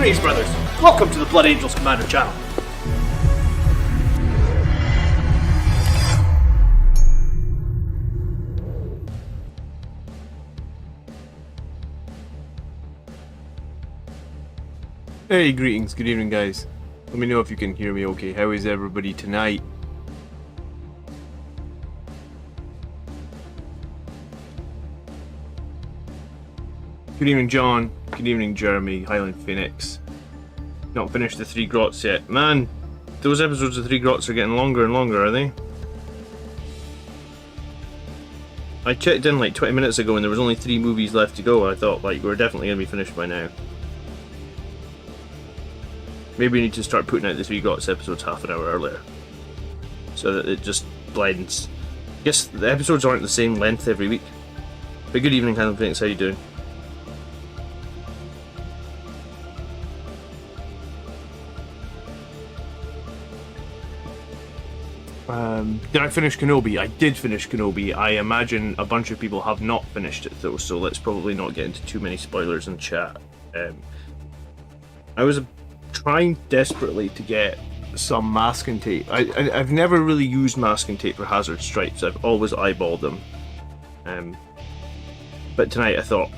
Greetings, brothers. Welcome to the Blood Angels Commander channel. Hey, greetings, good evening guys. Let me know if you can hear me okay. How is everybody tonight? Good evening John, good evening Jeremy, Highland Phoenix. Not finished the 3 grots yet. Man, those episodes of 3 grots are getting longer and longer, are they? I checked in like 20 minutes ago and there was only 3 movies left to go. I thought like we're definitely going to be finished by now. Maybe we need to start putting out the 3 grots episodes half an hour earlier, so that it just blends. I guess the episodes aren't the same length every week. But good evening Highland Phoenix, how you doing? Did I finish Kenobi? I did finish Kenobi. I imagine a bunch of people have not finished it though, so let's probably not get into too many spoilers in chat. I was trying desperately to get some masking tape. I've never really used masking tape for hazard stripes. I've always eyeballed them. But tonight I thought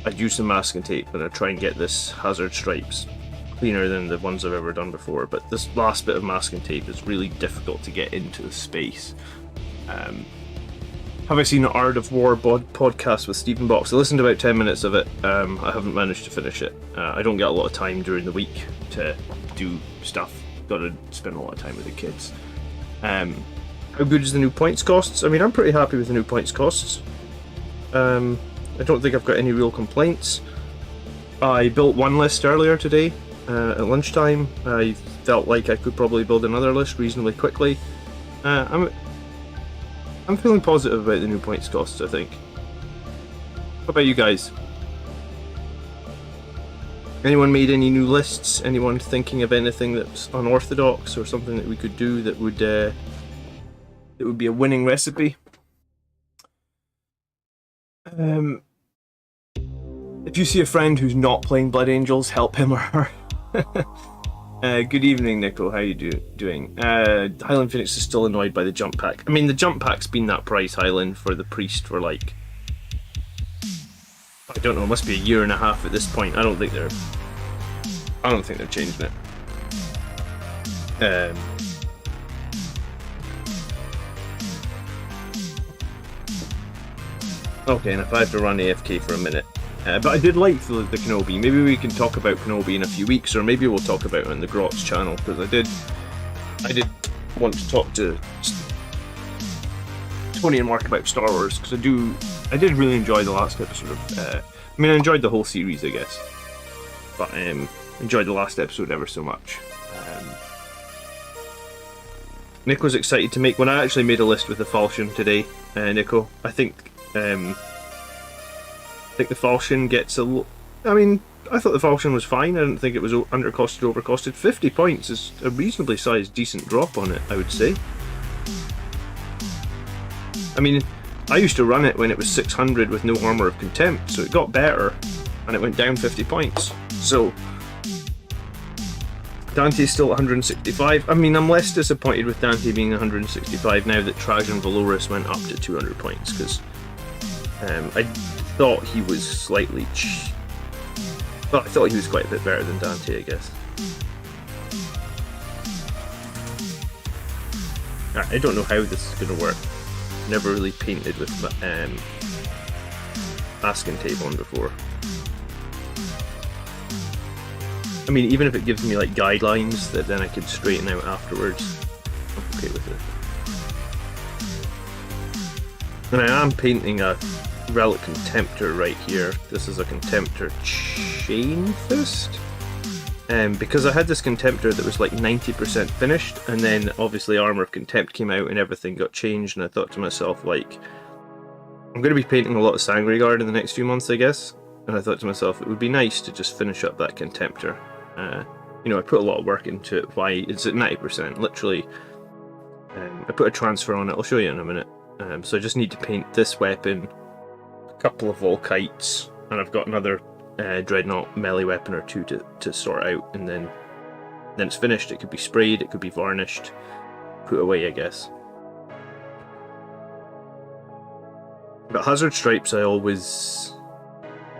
I'd use some masking tape and I'd try and get this hazard stripes cleaner than the ones I've ever done before, but this last bit of masking tape is really difficult to get into the space. Have I seen the Art of War podcast with Stephen Box? I listened to about 10 minutes of it. I haven't managed to finish it. I don't get a lot of time during the week to do stuff. Gotta spend a lot of time with the kids. How good is the new points costs? I mean, I'm pretty happy with the new points costs. I don't think I've got any real complaints. I built one list earlier today. At lunchtime, I felt like I could probably build another list reasonably quickly. I'm feeling positive about the new points costs, I think. What about you guys? Anyone made any new lists? Anyone thinking of anything that's unorthodox or something that we could do that would be a winning recipe? If you see a friend who's not playing Blood Angels, help him or her. Good evening, Nico. How you doing? Highland Phoenix is still annoyed by the jump pack. I mean, the jump pack's been that price, Highland, for the priest for like, I don't know, it must be a year and a half at this point. I don't think they're changing it. Okay, and if I have to run AFK for a minute. But I did like the Kenobi. Maybe we can talk about Kenobi in a few weeks, or maybe we'll talk about it on the Grots channel, because I did want to talk to Tony and Mark about Star Wars, because I did really enjoy the last episode of. I mean, I enjoyed the whole series, I guess, but enjoyed the last episode ever so much. Nick was excited to make one. I actually made a list with the Falchion today, Nico. I think the Falchion gets a little. I mean, I thought the Falchion was fine. I didn't think it was undercosted, overcosted. 50 points is a reasonably sized, decent drop on it, I would say. I mean, I used to run it when it was 600 with no armor of contempt, so it got better, and it went down 50 points. So Dante's still at 165. I mean, I'm less disappointed with Dante being 165 now that Trajan Valoris went up to 200 points, because I thought he was slightly well, I thought he was quite a bit better than Dante, I guess. I don't know how this is going to work. Never really painted with masking tape on before. I mean, even if it gives me like guidelines that then I could straighten out afterwards, I'm okay with it. And I am painting a relic contemptor right here. This is a contemptor chain fist. Because I had this contemptor that was like 90% finished, and then obviously Armor of Contempt came out and everything got changed, and I thought to myself, like, I'm going to be painting a lot of Sanguinary Guard in the next few months, I guess, and I thought to myself it would be nice to just finish up that contemptor. You know, I put a lot of work into it. Why it's at 90%, literally. I put a transfer on it, I'll show you in a minute. So I just need to paint this weapon, a couple of Volkites, and I've got another Dreadnought melee weapon or two to sort out, and then it's finished. It could be sprayed, it could be varnished, put away, I guess. But hazard stripes, I'm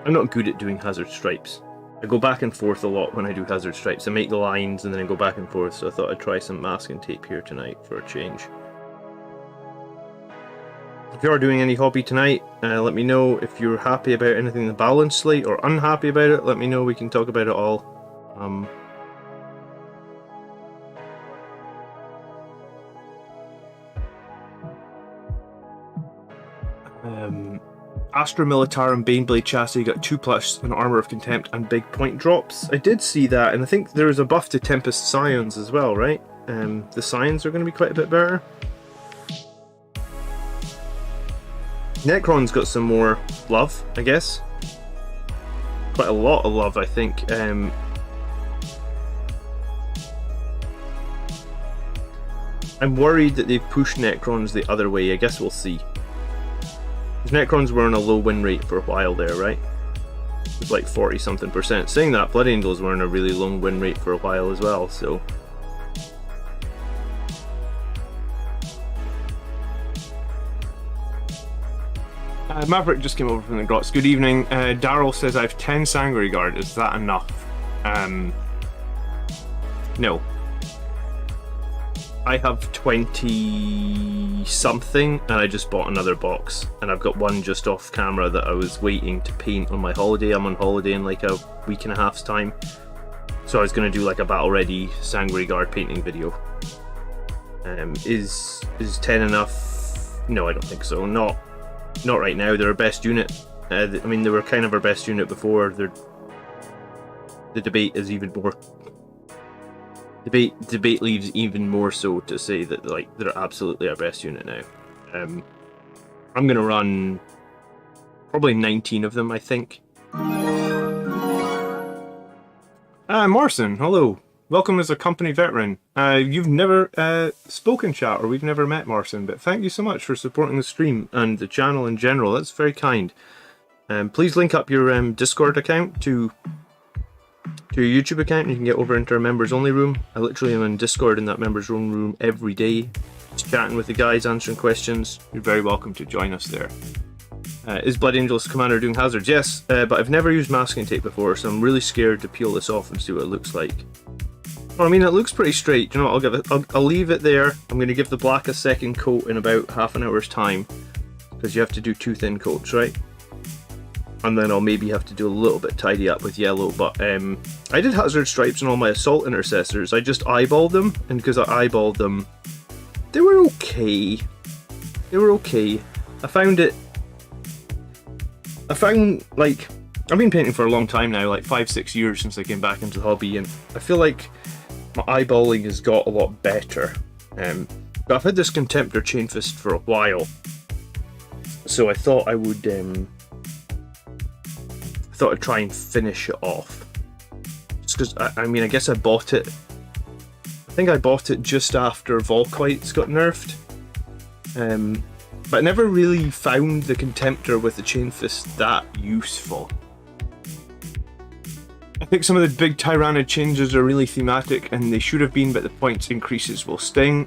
not good at doing hazard stripes. I go back and forth a lot when I do hazard stripes. I make the lines and then I go back and forth, so I thought I'd try some masking tape here tonight for a change. If you are doing any hobby tonight, let me know. If you're happy about anything in the balance slate or unhappy about it, let me know. We can talk about it all. Astra Militarum Baneblade chassis got 2+, an Armour of Contempt, and big point drops. I did see that, and I think there's a buff to Tempest Scions as well, right? The Scions are going to be quite a bit better. Necron's got some more love, I guess. Quite a lot of love, I think. I'm worried that they've pushed Necrons the other way. I guess we'll see. Necrons were on a low win rate for a while there, right? It was like 40-something%. Saying that, Blood Angels were on a really long win rate for a while as well, so... Maverick just came over from the Grots. Good evening. Daryl says I have 10 Sanguinary Guard. Is that enough? No. I have 20-something, and I just bought another box. And I've got one just off camera that I was waiting to paint on my holiday. I'm on holiday in like a week and a half's time. So I was going to do like a battle-ready Sanguinary Guard painting video. Is 10 enough? No, I don't think so. Not right now. They're our best unit. I mean, they were kind of our best unit before. The debate is even more... Debate leaves even more so to say that like they're absolutely our best unit now. I'm gonna run probably 19 of them, I think. Morrison, hello. Welcome as a company veteran. You've never spoken, chat, or we've never met, Morrison, but thank you so much for supporting the stream and the channel in general. That's very kind. Please link up your Discord account to your YouTube account, and you can get over into our members only room. I literally am in Discord in that members only room every day, just chatting with the guys, answering questions. You're very welcome to join us there. Is Blood Angels Commander doing hazards? Yes, but I've never used masking tape before, so I'm really scared to peel this off and see what it looks like. Well, I mean, it looks pretty straight. You know what, I'll leave it there. I'm going to give the black a second coat in about half an hour's time, because you have to do 2 thin coats, right? And then I'll maybe have to do a little bit tidy up with yellow, but I did hazard stripes on all my assault intercessors. I just eyeballed them, and because I eyeballed them, they were okay. They were okay. I found like, I've been painting for a long time now, like 5-6 years since I came back into the hobby, and I feel like my eyeballing has got a lot better. But I've had this Contemptor Chain Fist for a while, so I thought I would I'd try and finish it off. Just because, I mean, I guess I bought it... I think I bought it just after Volkite's got nerfed. But I never really found the Contemptor with the Chain Fist that useful. I think some of the big Tyranid changes are really thematic, and they should have been, but the points increases will sting.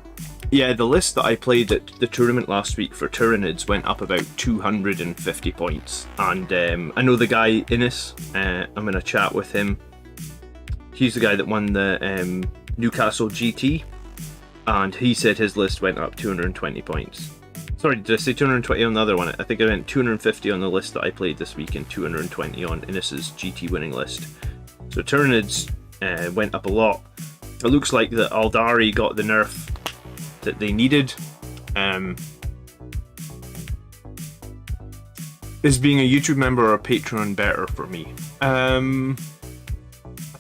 Yeah, the list that I played at the tournament last week for Tyranids went up about 250 points. And I know the guy, Innes, I'm going to chat with him. He's the guy that won the Newcastle GT, and he said his list went up 220 points. Sorry, did I say 220 on the other one? I think I meant 250 on the list that I played this week and 220 on Innes's GT winning list. So Tyranids went up a lot. It looks like that Aldari got the nerf that they needed. Is being a YouTube member or a Patreon better for me? I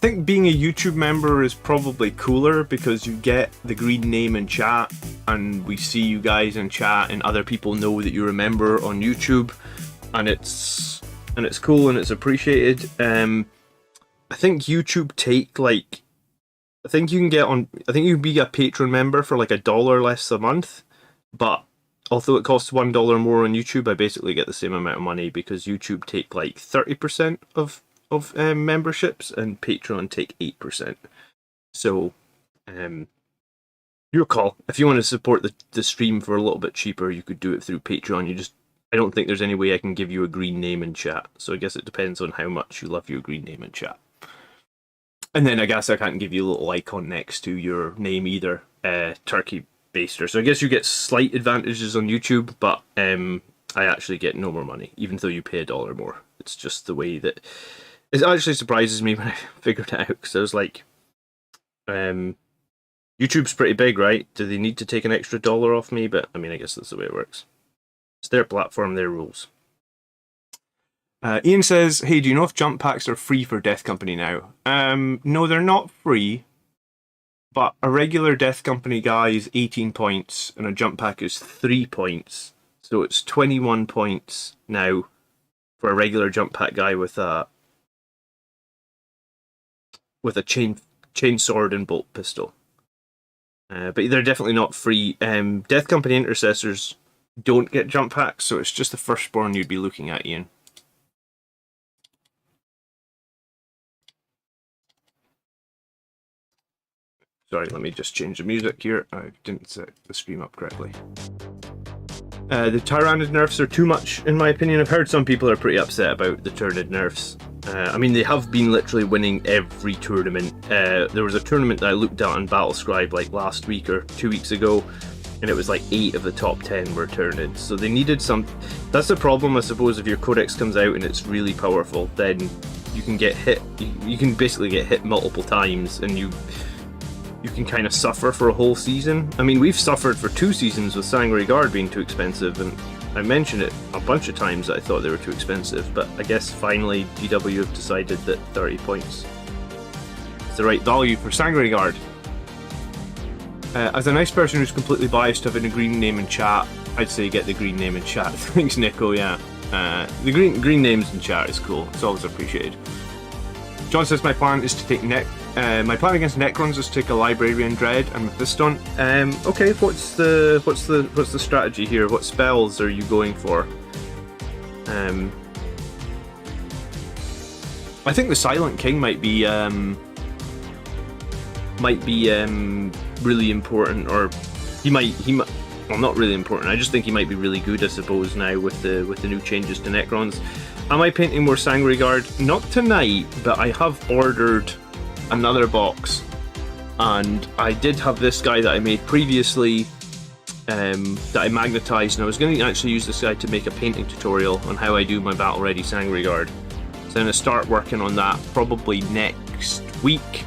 think being a YouTube member is probably cooler because you get the green name in chat, and we see you guys in chat, and other people know that you're a member on YouTube, and it's cool and it's appreciated. I think YouTube take like, I think you can be a Patreon member for like $1 less a month, but although it costs $1 more on YouTube, I basically get the same amount of money because YouTube take like 30% of of memberships, and Patreon take 8%. So, your call. If you want to support the stream for a little bit cheaper, you could do it through Patreon. I don't think there's any way I can give you a green name in chat. So I guess it depends on how much you love your green name in chat. And then I guess I can't give you a little icon next to your name either, Turkey Baster. So I guess you get slight advantages on YouTube, but I actually get no more money, even though you pay $1 more. It's just the way that... It actually surprises me when I figured it out, because I was like, YouTube's pretty big, right? Do they need to take an extra $1 off me? But, I mean, I guess that's the way it works. It's their platform, their rules. Ian says, hey, do you know if jump packs are free for Death Company now? No, they're not free, but a regular Death Company guy is 18 points, and a jump pack is 3 points. So it's 21 points now for a regular jump pack guy with a chain sword and bolt pistol. But they're definitely not free. Death Company intercessors don't get jump packs, so it's just the firstborn you'd be looking at, Ian. Sorry, let me just change the music here. I didn't set the stream up correctly. The Tyranid nerfs are too much, in my opinion. I've heard some people are pretty upset about the Tyranid nerfs. I mean, they have been literally winning every tournament. There was a tournament that I looked at on Battlescribe like last week or 2 weeks ago, and it was like 8 of the top 10 were Tyranids. So they needed some... That's the problem, I suppose, if your codex comes out and it's really powerful, then you can get hit. You can basically get hit multiple times, and you can kind of suffer for a whole season. I mean, we've suffered for 2 seasons with Sanguinary Guard being too expensive, and I mentioned it a bunch of times that I thought they were too expensive, but I guess finally GW have decided that 30 points is the right value for Sanguinary Guard. As a nice person who's completely biased to having a green name in chat, I'd say get the green name in chat. Thanks, Nico, yeah. The green names in chat is cool. It's always appreciated. John says my plan is to take my plan against Necrons is to take a Librarian Dread and Mephiston. Okay, what's the strategy here? What spells are you going for? I think the Silent King might be really important, or he might well, not really important. I just think he might be really good, I suppose, now with the new changes to Necrons. Am I painting more Sanguinary Guard? Not tonight, but I have ordered another box, and I did have this guy that I made previously that I magnetized, and I was going to actually use this guy to make a painting tutorial on how I do my battle ready Sanguinary Guard. So I'm going to start working on that probably next week,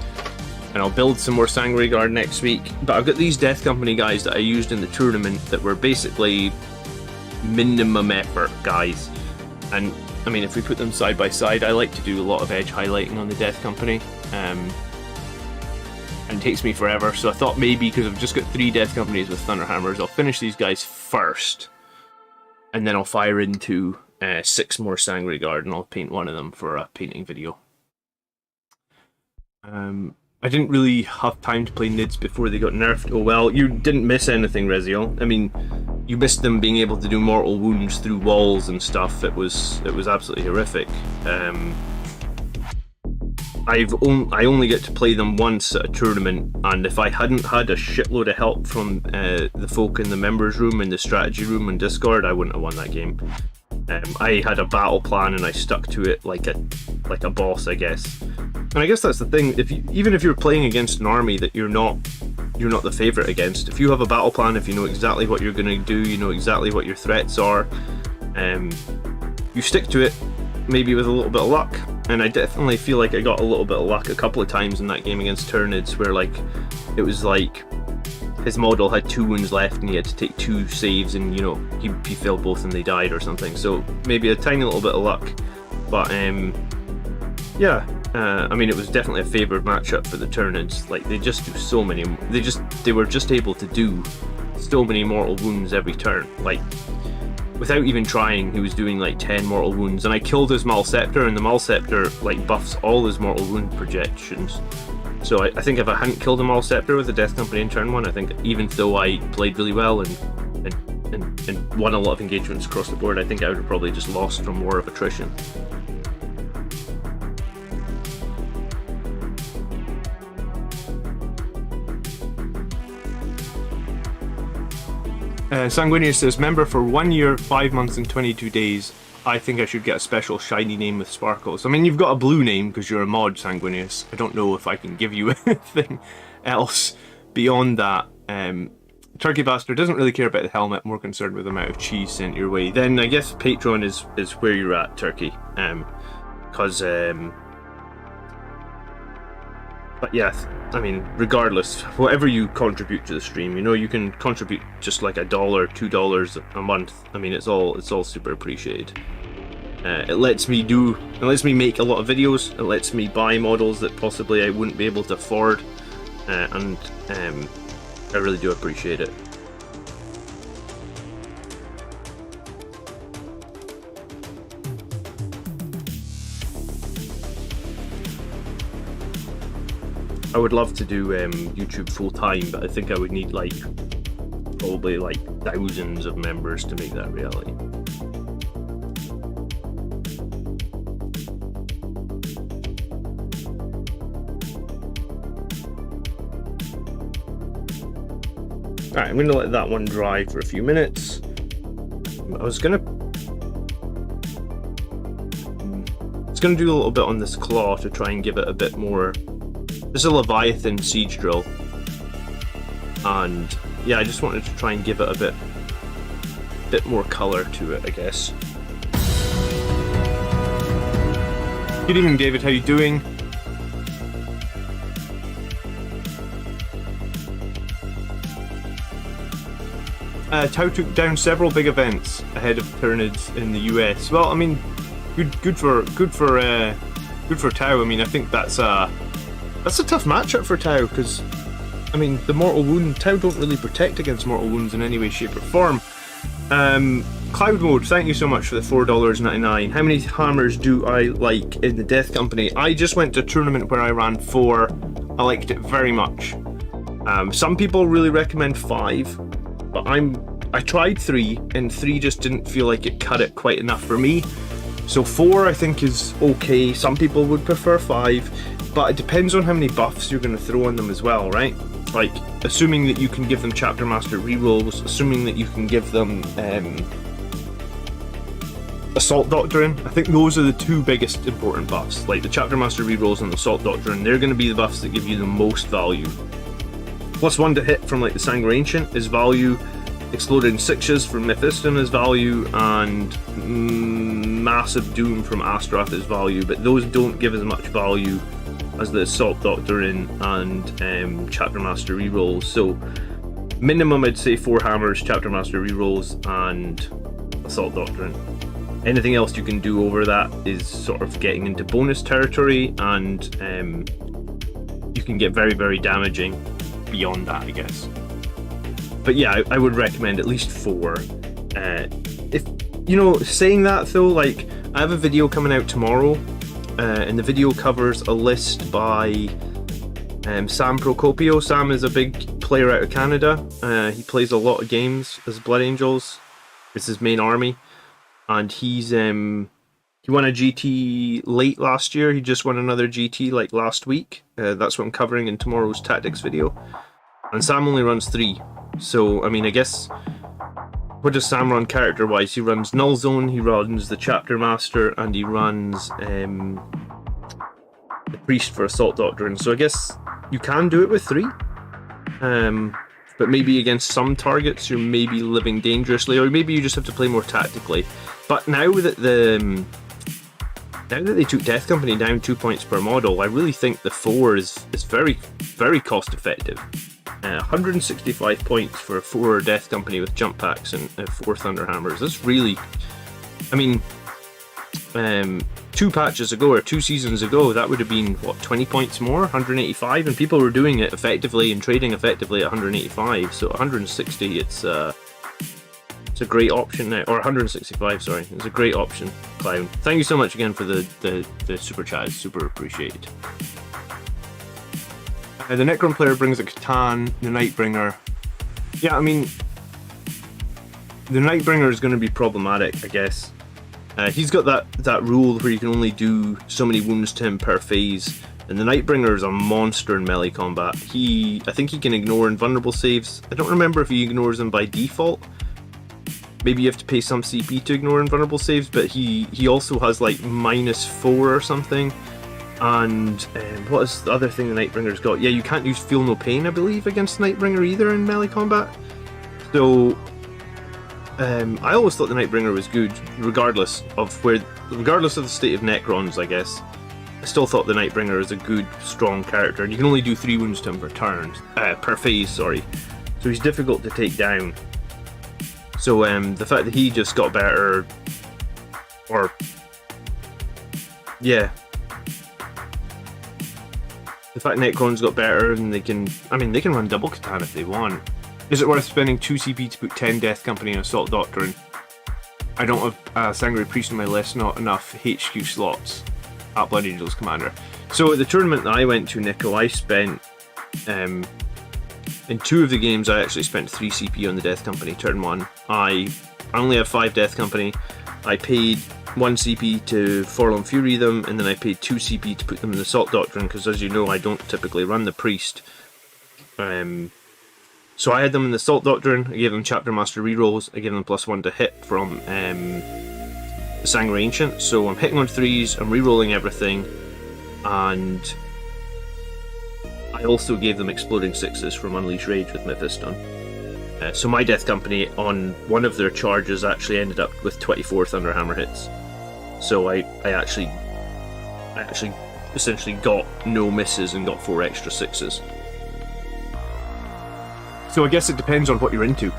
and I'll build some more Sanguinary Guard next week. But I've got these Death Company guys that I used in the tournament that were basically minimum effort guys, and I mean, if we put them side by side, I like to do a lot of edge highlighting on the Death Company, and it takes me forever, so I thought maybe, because I've just got 3 Death Companies with Thunderhammers, I'll finish these guys first, and then I'll fire into 6 more Sanguinary Guard, and I'll paint one of them for a painting video. I didn't really have time to play Nids before they got nerfed. Oh well, you didn't miss anything, Reziel. I mean, you missed them being able to do mortal wounds through walls and stuff. It was absolutely horrific. I only get to play them once at a tournament, and if I hadn't had a shitload of help from the folk in the members room and the strategy room and Discord, I wouldn't have won that game. I had a battle plan and I stuck to it like a boss, I guess. And I guess that's the thing. Even if you're playing against an army that you're not the favourite against, if you have a battle plan, if you know exactly what you're going to do, you know exactly what your threats are, you stick to it, maybe with a little bit of luck. And I definitely feel like I got a little bit of luck a couple of times in that game against Tyranids, where like it was like his model had 2 wounds left and he had to take 2 saves, and you know he failed both and they died or something. So maybe a tiny little bit of luck, but yeah. I mean, it was definitely a favoured matchup for the Tyranids. Like, they just do so many. They were just able to do so many mortal wounds every turn. Like, without even trying, he was doing like 10 mortal wounds. And I killed his Malceptor, and the Malceptor like buffs all his mortal wound projections. So I think if I hadn't killed a Malceptor with the Death Company in turn 1, I think even though I played really well and won a lot of engagements across the board, I think I would have probably just lost from war of attrition. Sanguinary says, member for 1 year, 5 months and 22 days. I think I should get a special shiny name with sparkles. I mean, you've got a blue name because you're a mod, Sanguinius. I don't know if I can give you anything else beyond that. Turkey Bastard doesn't really care about the helmet, more concerned with the amount of cheese sent your way. Then I guess Patreon is where you're at, Turkey. But yeah, I mean, regardless, whatever you contribute to the stream, you know, you can contribute just like $1, $2 a month. I mean, it's all super appreciated. It lets me make a lot of videos. It lets me buy models that possibly I wouldn't be able to afford, and I really do appreciate it. I would love to do YouTube full time, but I think I would need probably thousands of members to make that reality. Alright, I'm going to let that one dry for a few minutes. I was going to do a little bit on this claw to try and give it a bit more. This is a Leviathan siege drill, and yeah, I just wanted to try and give it a bit more colour to it, I guess. Good evening, David. How you doing? Tau took down several big events ahead of Tyranids in the US. Well, I mean, good for Tau. I mean, I think that's a tough matchup for Tau, because I mean, the mortal wound, Tau don't really protect against mortal wounds in any way, shape or form. Cloud Mode, thank you so much for the $4.99. How many hammers do I like in the Death Company? I just went to a tournament where I ran 4. I liked it very much. Some people really recommend 5, but I tried 3, and 3 just didn't feel like it cut it quite enough for me. So 4 I think is okay. Some people would prefer 5, but it depends on how many buffs you're going to throw on them as well, right? Like, assuming that you can give them Chapter Master rerolls, assuming that you can give them Assault Doctrine. I think those are the 2 biggest important buffs. Like the Chapter Master rerolls and the Assault Doctrine, they're going to be the buffs that give you the most value. +1 to hit from like the Sanguinary Ancient is value, Exploding Sixes from Mephiston is value, and Massive Doom from Astaroth is value, but those don't give as much value as the Assault Doctrine and Chapter Master rerolls. So minimum I'd say 4 hammers, Chapter Master rerolls, and Assault Doctrine. Anything else you can do over that is sort of getting into bonus territory, and you can get very, very damaging beyond that, I guess. But yeah, I would recommend at least 4. If you know, saying that though, like, I have a video coming out tomorrow, and the video covers a list by Sam Procopio. Sam is a big player out of Canada. He plays a lot of games as Blood Angels. It's his main army, and he won a GT late last year. He just won another GT like last week. That's what I'm covering in tomorrow's tactics video. And Sam only runs 3. So, I mean, I guess, what does Sam run character-wise? He runs Null Zone, he runs the Chapter Master, and he runs the Priest for Assault Doctrine. So I guess you can do it with 3. But maybe against some targets you're maybe living dangerously, or maybe you just have to play more tactically. But now that they took Death Company down 2 points per model, I really think the 4 is very, very cost effective. 165 points for a 4 Death Company with jump packs and 4 Thunder Hammers. That's really, I mean, 2 patches ago or 2 seasons ago, that would have been, what, 20 points more? 185, and people were doing it effectively and trading effectively at 185. So 160, it's a great option now, or 165, sorry. It's a great option, Clown. Thank you so much again for the super chat. It's super appreciated. The Necron player brings a Catan, the Nightbringer. Yeah, I mean, the Nightbringer is going to be problematic, I guess. He's got that rule where you can only do so many wounds to him per phase, and the Nightbringer is a monster in melee combat. I think he can ignore invulnerable saves. I don't remember if he ignores them by default, maybe you have to pay some CP to ignore invulnerable saves, but he also has like -4 or something. And what is the other thing the Nightbringer's got? Yeah, you can't use Feel No Pain, I believe, against the Nightbringer either in melee combat. So I always thought the Nightbringer was good, regardless of the state of Necrons, I guess. I still thought the Nightbringer is a good, strong character, and you can only do 3 wounds to him per phase, sorry. So he's difficult to take down. So the fact that he just got better, or yeah, the fact Necrons got better and they can run double Katana if they want. Is it worth spending 2 CP to put 10 Death Company and Assault Doctrine? I don't have Sanguinary Priest on my list, not enough HQ slots at Blood Angels Commander. So at the tournament that I went to, Nico, I spent, in 2 of the games I actually spent 3 CP on the Death Company turn 1. I only have 5 Death Company. I paid 1 CP to Forlorn Fury them, and then I paid 2 CP to put them in the Assault Doctrine, because as you know, I don't typically run the Priest. So I had them in the Assault Doctrine, I gave them Chapter Master rerolls, I gave them +1 to hit from the Sanguinary Ancient, so I'm hitting on 3s, I'm rerolling everything, and I also gave them Exploding 6s from Unleash Rage with Mephiston. So my Death Company on one of their charges actually ended up with 24 Thunderhammer hits. So I actually essentially got no misses and got 4 extra 6s. So I guess it depends on what you're into.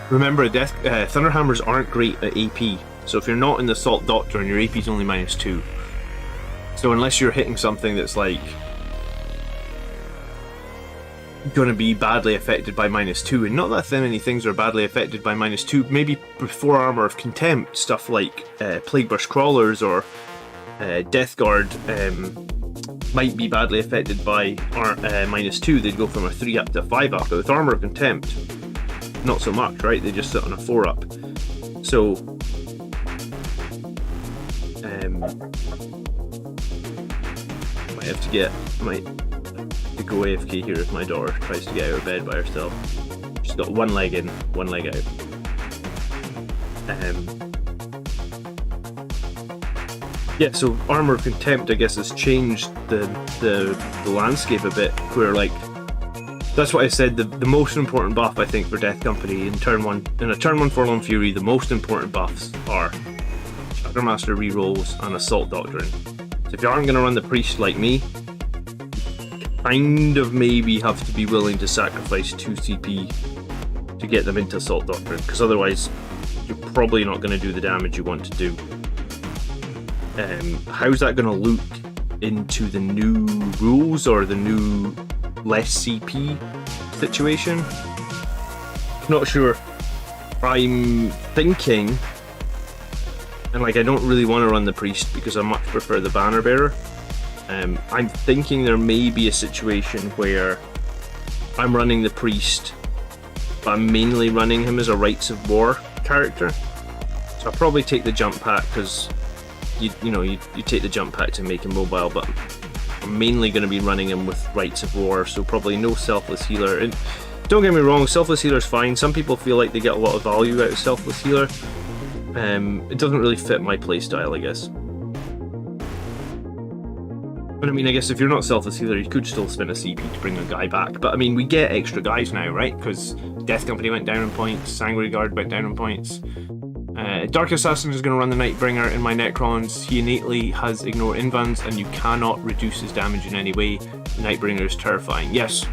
Remember, Thunderhammers aren't great at AP, so if you're not in the Assault Doctrine, your AP is only -2. So unless you're hitting something that's like going to be badly affected by -2, and not that many things are badly affected by -2, maybe before Armor of Contempt, stuff like Plague Burst Crawlers or Death Guard might be badly affected by -2, they'd go from a 3 up to a 5 up, but with Armor of Contempt, not so much, right? They just sit on a 4 up. So, might have to go AFK here if my daughter tries to get out of bed by herself. She's got 1 leg in, 1 leg out. Yeah, so Armor of Contempt, I guess, has changed the landscape a bit, where, like, that's what I said, the most important buff, I think, for Death Company in turn 1, in a turn 1 Forlorn Fury, the most important buffs are Chapter Master rerolls and Assault Doctrine. So if you aren't going to run the Priest like me, you kind of maybe have to be willing to sacrifice 2 CP to get them into Assault Doctrine, because otherwise you're probably not going to do the damage you want to do. How's that going to look into the new rules or the new less CP situation? Not sure. I'm thinking, and like I don't really want to run the Priest because I much prefer the Banner Bearer. I'm thinking there may be a situation where I'm running the Priest, but I'm mainly running him as a Rites of War character. So I'll probably take the jump pack because you take the jump pack to make him mobile, but I'm mainly going to be running him with Rites of War, so probably no Selfless Healer. And don't get me wrong, Selfless Healer's fine. Some people feel like they get a lot of value out of Selfless Healer. It doesn't really fit my playstyle, I guess. But I mean, I guess if you're not Selfless Healer, you could still spend a CP to bring a guy back. But I mean, we get extra guys now, right? Because Death Company went down in points, Sanguinary Guard went down in points. Dark Assassin is going to run the Nightbringer in my Necrons. He innately has Ignore Invuns, and you cannot reduce his damage in any way. The Nightbringer is terrifying. Yes,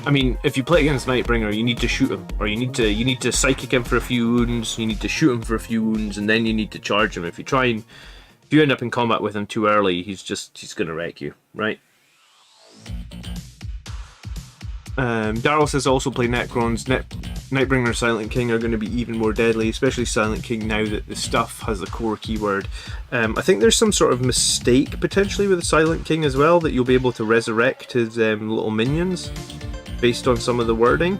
I mean, if you play against Nightbringer, you need to shoot him, or you need to psychic him for a few wounds. You need to shoot him for a few wounds, and then you need to charge him. If you end up in combat with him too early, he's going to wreck you, right? Daryl says also play Necrons. Nightbringer and Silent King are going to be even more deadly, especially Silent King now that the stuff has a core keyword. I think there's some sort of mistake potentially with the Silent King as well, that you'll be able to resurrect his little minions based on some of the wording.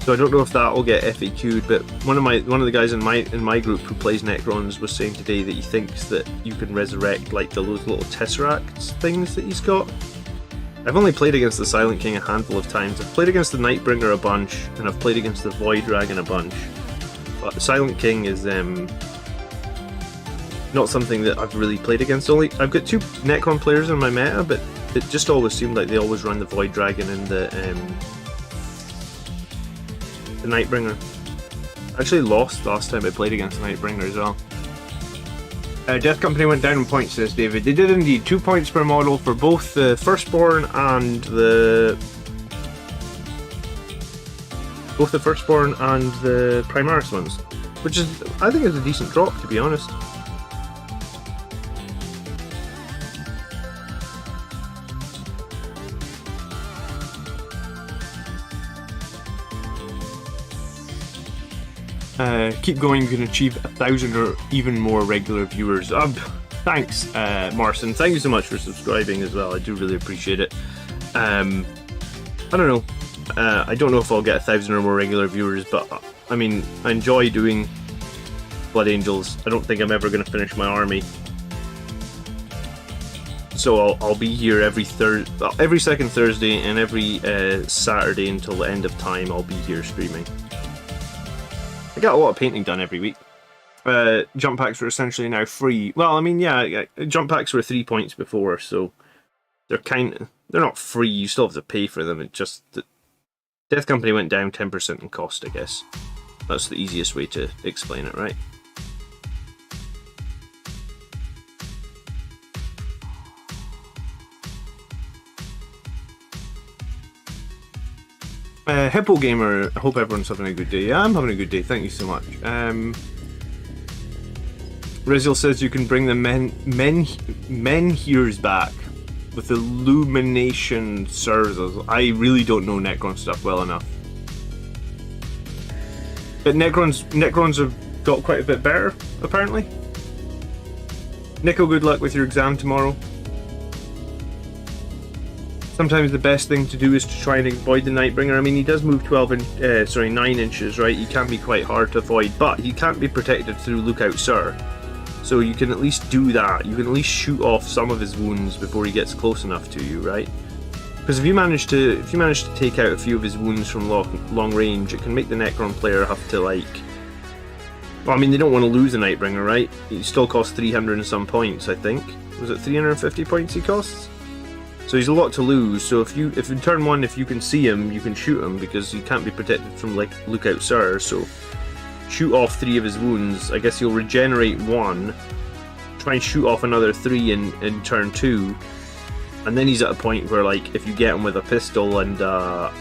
So I don't know if that will get FAQ'd, but one of the guys in my group who plays Necrons was saying today that he thinks that you can resurrect like those little Tesseracts things that he's got. I've only played against the Silent King a handful of times. I've played against the Nightbringer a bunch, and I've played against the Void Dragon a bunch. But Silent King is not something that I've really played against. Only I've got 2 Necron players in my meta, but it just always seemed like they always run the Void Dragon and the Nightbringer. I actually lost last time I played against Nightbringer as well. Death Company went down in points, says David. They did indeed. 2 points per model for both the Firstborn and the Primaris ones, which is, I think, is a decent drop, to be honest. Keep going, you can achieve 1,000 or even more regular viewers. Thanks, Marcin. Thank you so much for subscribing as well. I do really appreciate it. I don't know. I don't know if I'll get 1,000 or more regular viewers, but I mean, I enjoy doing Blood Angels. I don't think I'm ever going to finish my army. So I'll be here every second Thursday and every Saturday until the end of time. I'll be here streaming. I got a lot of painting done every week. Jump packs are essentially now free. Well, I mean, yeah, jump packs were 3 points before, so they're not free. You still have to pay for them. It just the Death Company went down 10% in cost, I guess. That's the easiest way to explain it, right? Hippo Gamer, I hope everyone's having a good day. Yeah, I'm having a good day, thank you so much. Rizil says you can bring the Menhirs back with Illumination Services. I really don't know Necron stuff well enough. But Necrons have got quite a bit better, apparently. Nico, good luck with your exam tomorrow. Sometimes the best thing to do is to try and avoid the Nightbringer. I mean, he does move 9 inches, right? He can be quite hard to avoid, but he can't be protected through Lookout Sir. So you can at least do that. You can at least shoot off some of his wounds before he gets close enough to you, right? Because if you manage to take out a few of his wounds from long range, it can make the Necron player have to, like... Well, I mean, they don't want to lose the Nightbringer, right? He still costs 300 and some points, I think. Was it 350 points he costs? So he's a lot to lose. So if in turn 1, if you can see him, you can shoot him because he can't be protected from, like, Lookout Sir. So shoot off 3 of his wounds. I guess he'll regenerate 1. Try and shoot off another 3 in turn 2. And then he's at a point where, like, if you get him with a pistol and a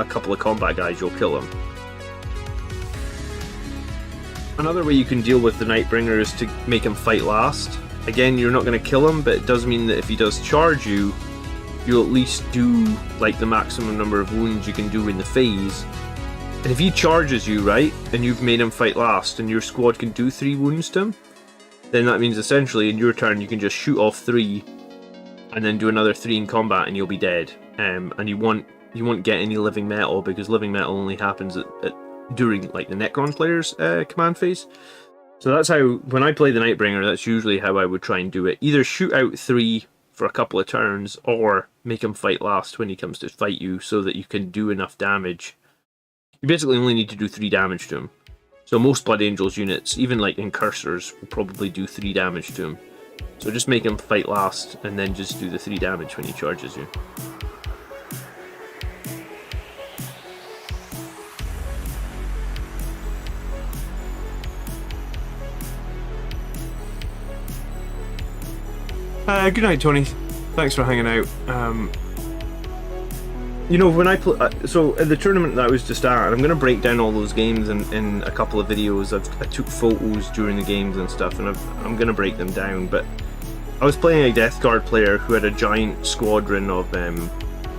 couple of combat guys, you'll kill him. Another way you can deal with the Nightbringer is to make him fight last. Again, you're not going to kill him, but it does mean that if he does charge you, you'll at least do, like, the maximum number of wounds you can do in the phase. And if he charges you, right, and you've made him fight last, and your squad can do 3 wounds to him, then that means essentially in your turn you can just shoot off 3, and then do another 3 in combat, and you'll be dead. And you won't get any living metal, because living metal only happens during, like, the Necron player's command phase. So that's how, when I play the Nightbringer, that's usually how I would try and do it. Either shoot out 3 for a couple of turns, or make him fight last when he comes to fight you, so that you can do enough damage. You basically only need to do 3 damage to him. So most Blood Angels units, even like Incursors, will probably do 3 damage to him. So just make him fight last, and then just do the 3 damage when he charges you. Good night, Tony. Thanks for hanging out. You know, when I play, so at the tournament that I was just at, I'm going to break down all those games in a couple of videos. I took photos during the games and stuff, and I'm going to break them down. But I was playing a Death Guard player who had a giant squadron of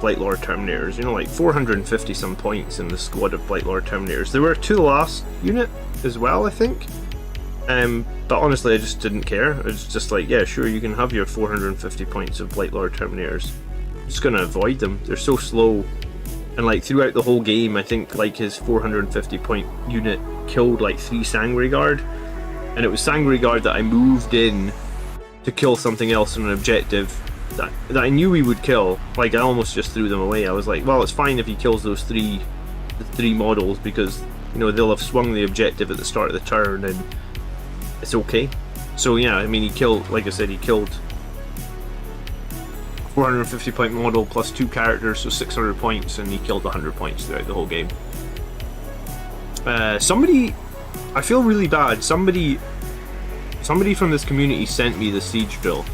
Blight Lord Terminators. You know, like 450 some points in the squad of Blight Lord Terminators. There were 2 the last unit as well, I think. But honestly, I just didn't care. I was just like, yeah, sure, you can have your 450 points of Blight Lord Terminators. I'm just gonna avoid them. They're so slow. And like throughout the whole game, I think like his 450 point unit killed like 3 Sanguinary Guard. And it was Sanguinary Guard that I moved in to kill something else on an objective that I knew he would kill. Like, I almost just threw them away. I was like, well, it's fine if he kills those 3 models, because You know, they'll have swung the objective at the start of the turn and it's okay. So yeah, I mean, he killed, like I said, he killed 450 point model plus 2 characters, so 600 points, and he killed 100 points throughout the whole game. Somebody, I feel really bad, somebody from this community sent me the siege drill.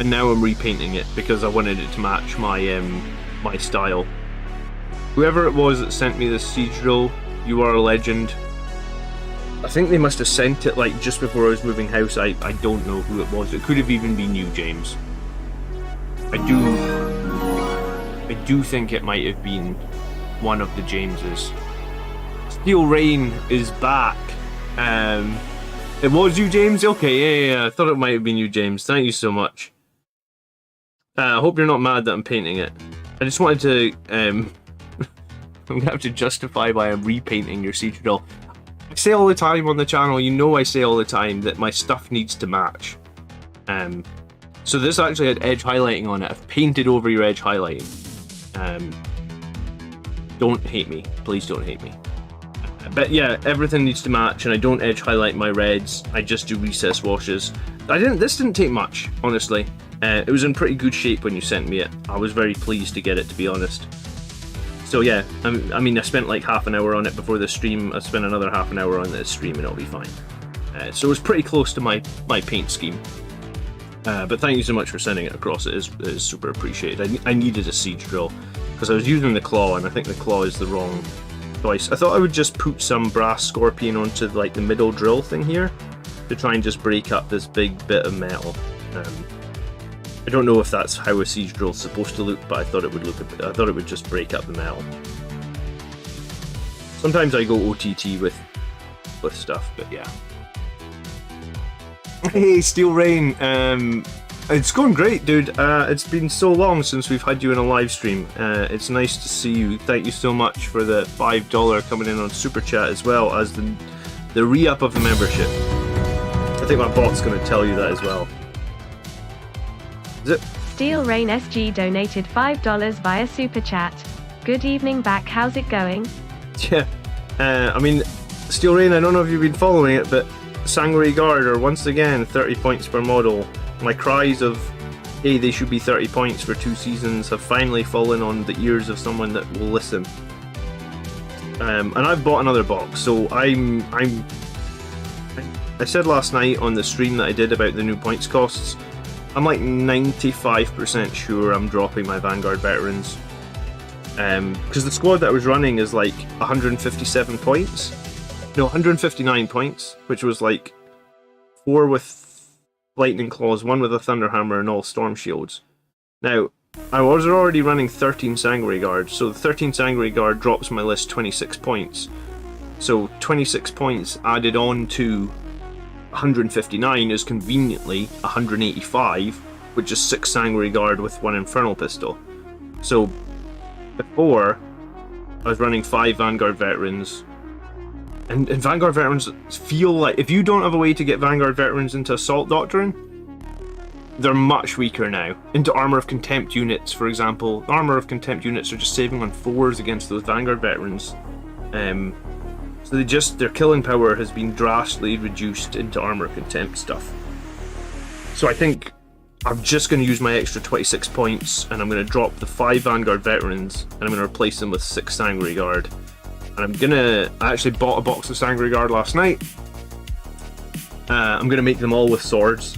And now I'm repainting it because I wanted it to match my my style. Whoever it was that sent me this siege drill, you are a legend. I think they must have sent it like just before I was moving house. I don't know who it was. It could have even been you, James. I do think it might have been one of the Jameses. Steel Rain is back. It was you, James? Okay, yeah. I thought it might have been you, James. Thank you so much. I hope you're not mad that I'm painting it. I just wanted to, I'm gonna have to justify why I'm repainting your siege drill. I say all the time on the channel, you know I say all the time that my stuff needs to match. So this actually had edge highlighting on it. I've painted over your edge highlighting. Don't hate me. Please don't hate me. But yeah, everything needs to match, and I don't edge highlight my reds. I just do recess washes. This didn't take much, honestly. It was in pretty good shape when you sent me it. I was very pleased to get it, to be honest. So yeah, I mean, I spent like half an hour on it before the stream. I spent another half an hour on this stream, and it'll be fine. So it was pretty close to my paint scheme. But thank you so much for sending it across. It is super appreciated. I needed a siege drill because I was using the claw, and I think the claw is the wrong choice. I thought I would just put some brass scorpion onto like the middle drill thing here to try and just break up this big bit of metal. I don't know if that's how a siege drill is supposed to look, but I thought it would look. I thought it would just break up the metal. Sometimes I go OTT with stuff, but yeah. Hey, Steel Rain. It's going great, dude. It's been so long since we've had you in a live stream. It's nice to see you. Thank you so much for the $5 coming in on Super Chat, as well as the re-up of the membership. I think my bot's going to tell you that as well. Is it? Steel Rain SG donated $5 via Super Chat. Good evening back, how's it going? Yeah, I mean, Steel Rain, I don't know if you've been following it, but Sanguinary Guard are once again 30 points per model. My cries of, hey, they should be 30 points for 2 seasons have finally fallen on the ears of someone that will listen. And I've bought another box, so I said last night on the stream that I did about the new points costs, I'm like 95% sure I'm dropping my Vanguard veterans. Because the squad that I was running is like 157 points. No, 159 points, which was like 4 with lightning claws, 1 with a thunder hammer, and all storm shields. Now, I was already running 13 Sanguinary Guard, so the 13 Sanguinary Guard drops my list 26 points. So 26 points added on to 159 is conveniently 185, which is 6 Sanguinary Guard with 1 Infernal Pistol. So before, I was running 5 Vanguard veterans. And Vanguard veterans feel like, if you don't have a way to get Vanguard veterans into Assault Doctrine, they're much weaker now. Into Armor of Contempt units, for example. Armor of Contempt units are just saving on 4s against those Vanguard veterans. So their killing power has been drastically reduced into Armor of Contempt stuff. So I think I'm just going to use my extra 26 points, and I'm going to drop the 5 Vanguard veterans, and I'm going to replace them with 6 Sanguinary Guard. And I actually bought a box of Sanguinary Guard last night. I'm going to make them all with swords.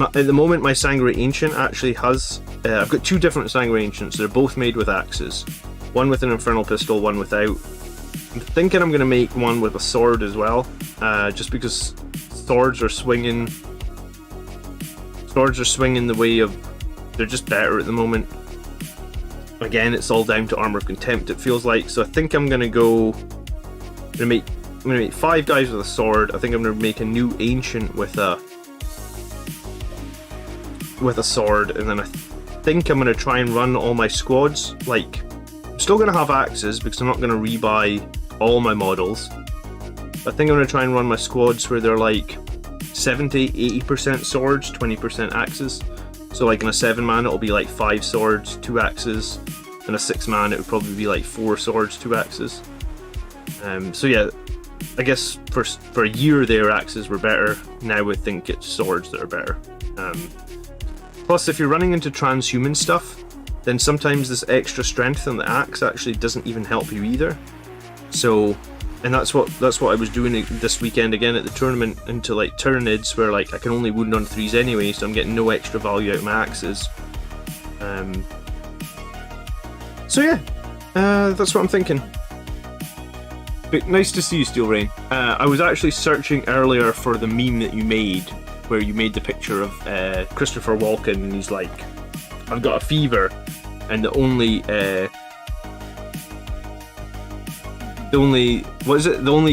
At the moment, my Sanguinary Ancient actually has... I've got 2 different Sanguinary Ancients. They're both made with axes. One with an Infernal Pistol, one without. I'm thinking I'm going to make one with a sword as well. Just because swords are swinging the way of... They're just better at the moment. Again, it's all down to Armor of Contempt, it feels like. So I think I'm gonna I'm gonna make 5 guys with a sword. I think I'm gonna make a new Ancient with a sword, and then I think I'm gonna try and run all my squads. Like, I'm still gonna have axes because I'm not gonna rebuy all my models. I think I'm gonna try and run my squads where they're like 70-80% swords, 20% axes. So like in a 7-man, it'll be like 5 swords, 2 axes, and a 6-man, it would probably be like 4 swords, 2 axes. So yeah, I guess for a year there, axes were better. Now I think it's swords that are better. Plus, if you're running into transhuman stuff, then sometimes this extra strength on the axe actually doesn't even help you either. So, and that's what I was doing this weekend again at the tournament into like Tyranids, where like I can only wound on 3s anyway, so I'm getting no extra value out of my axes. So yeah, that's what I'm thinking. But nice to see you, Steel Rain. I was actually searching earlier for the meme that you made, where you made the picture of Christopher Walken, and he's like, "I've got a fever," and the only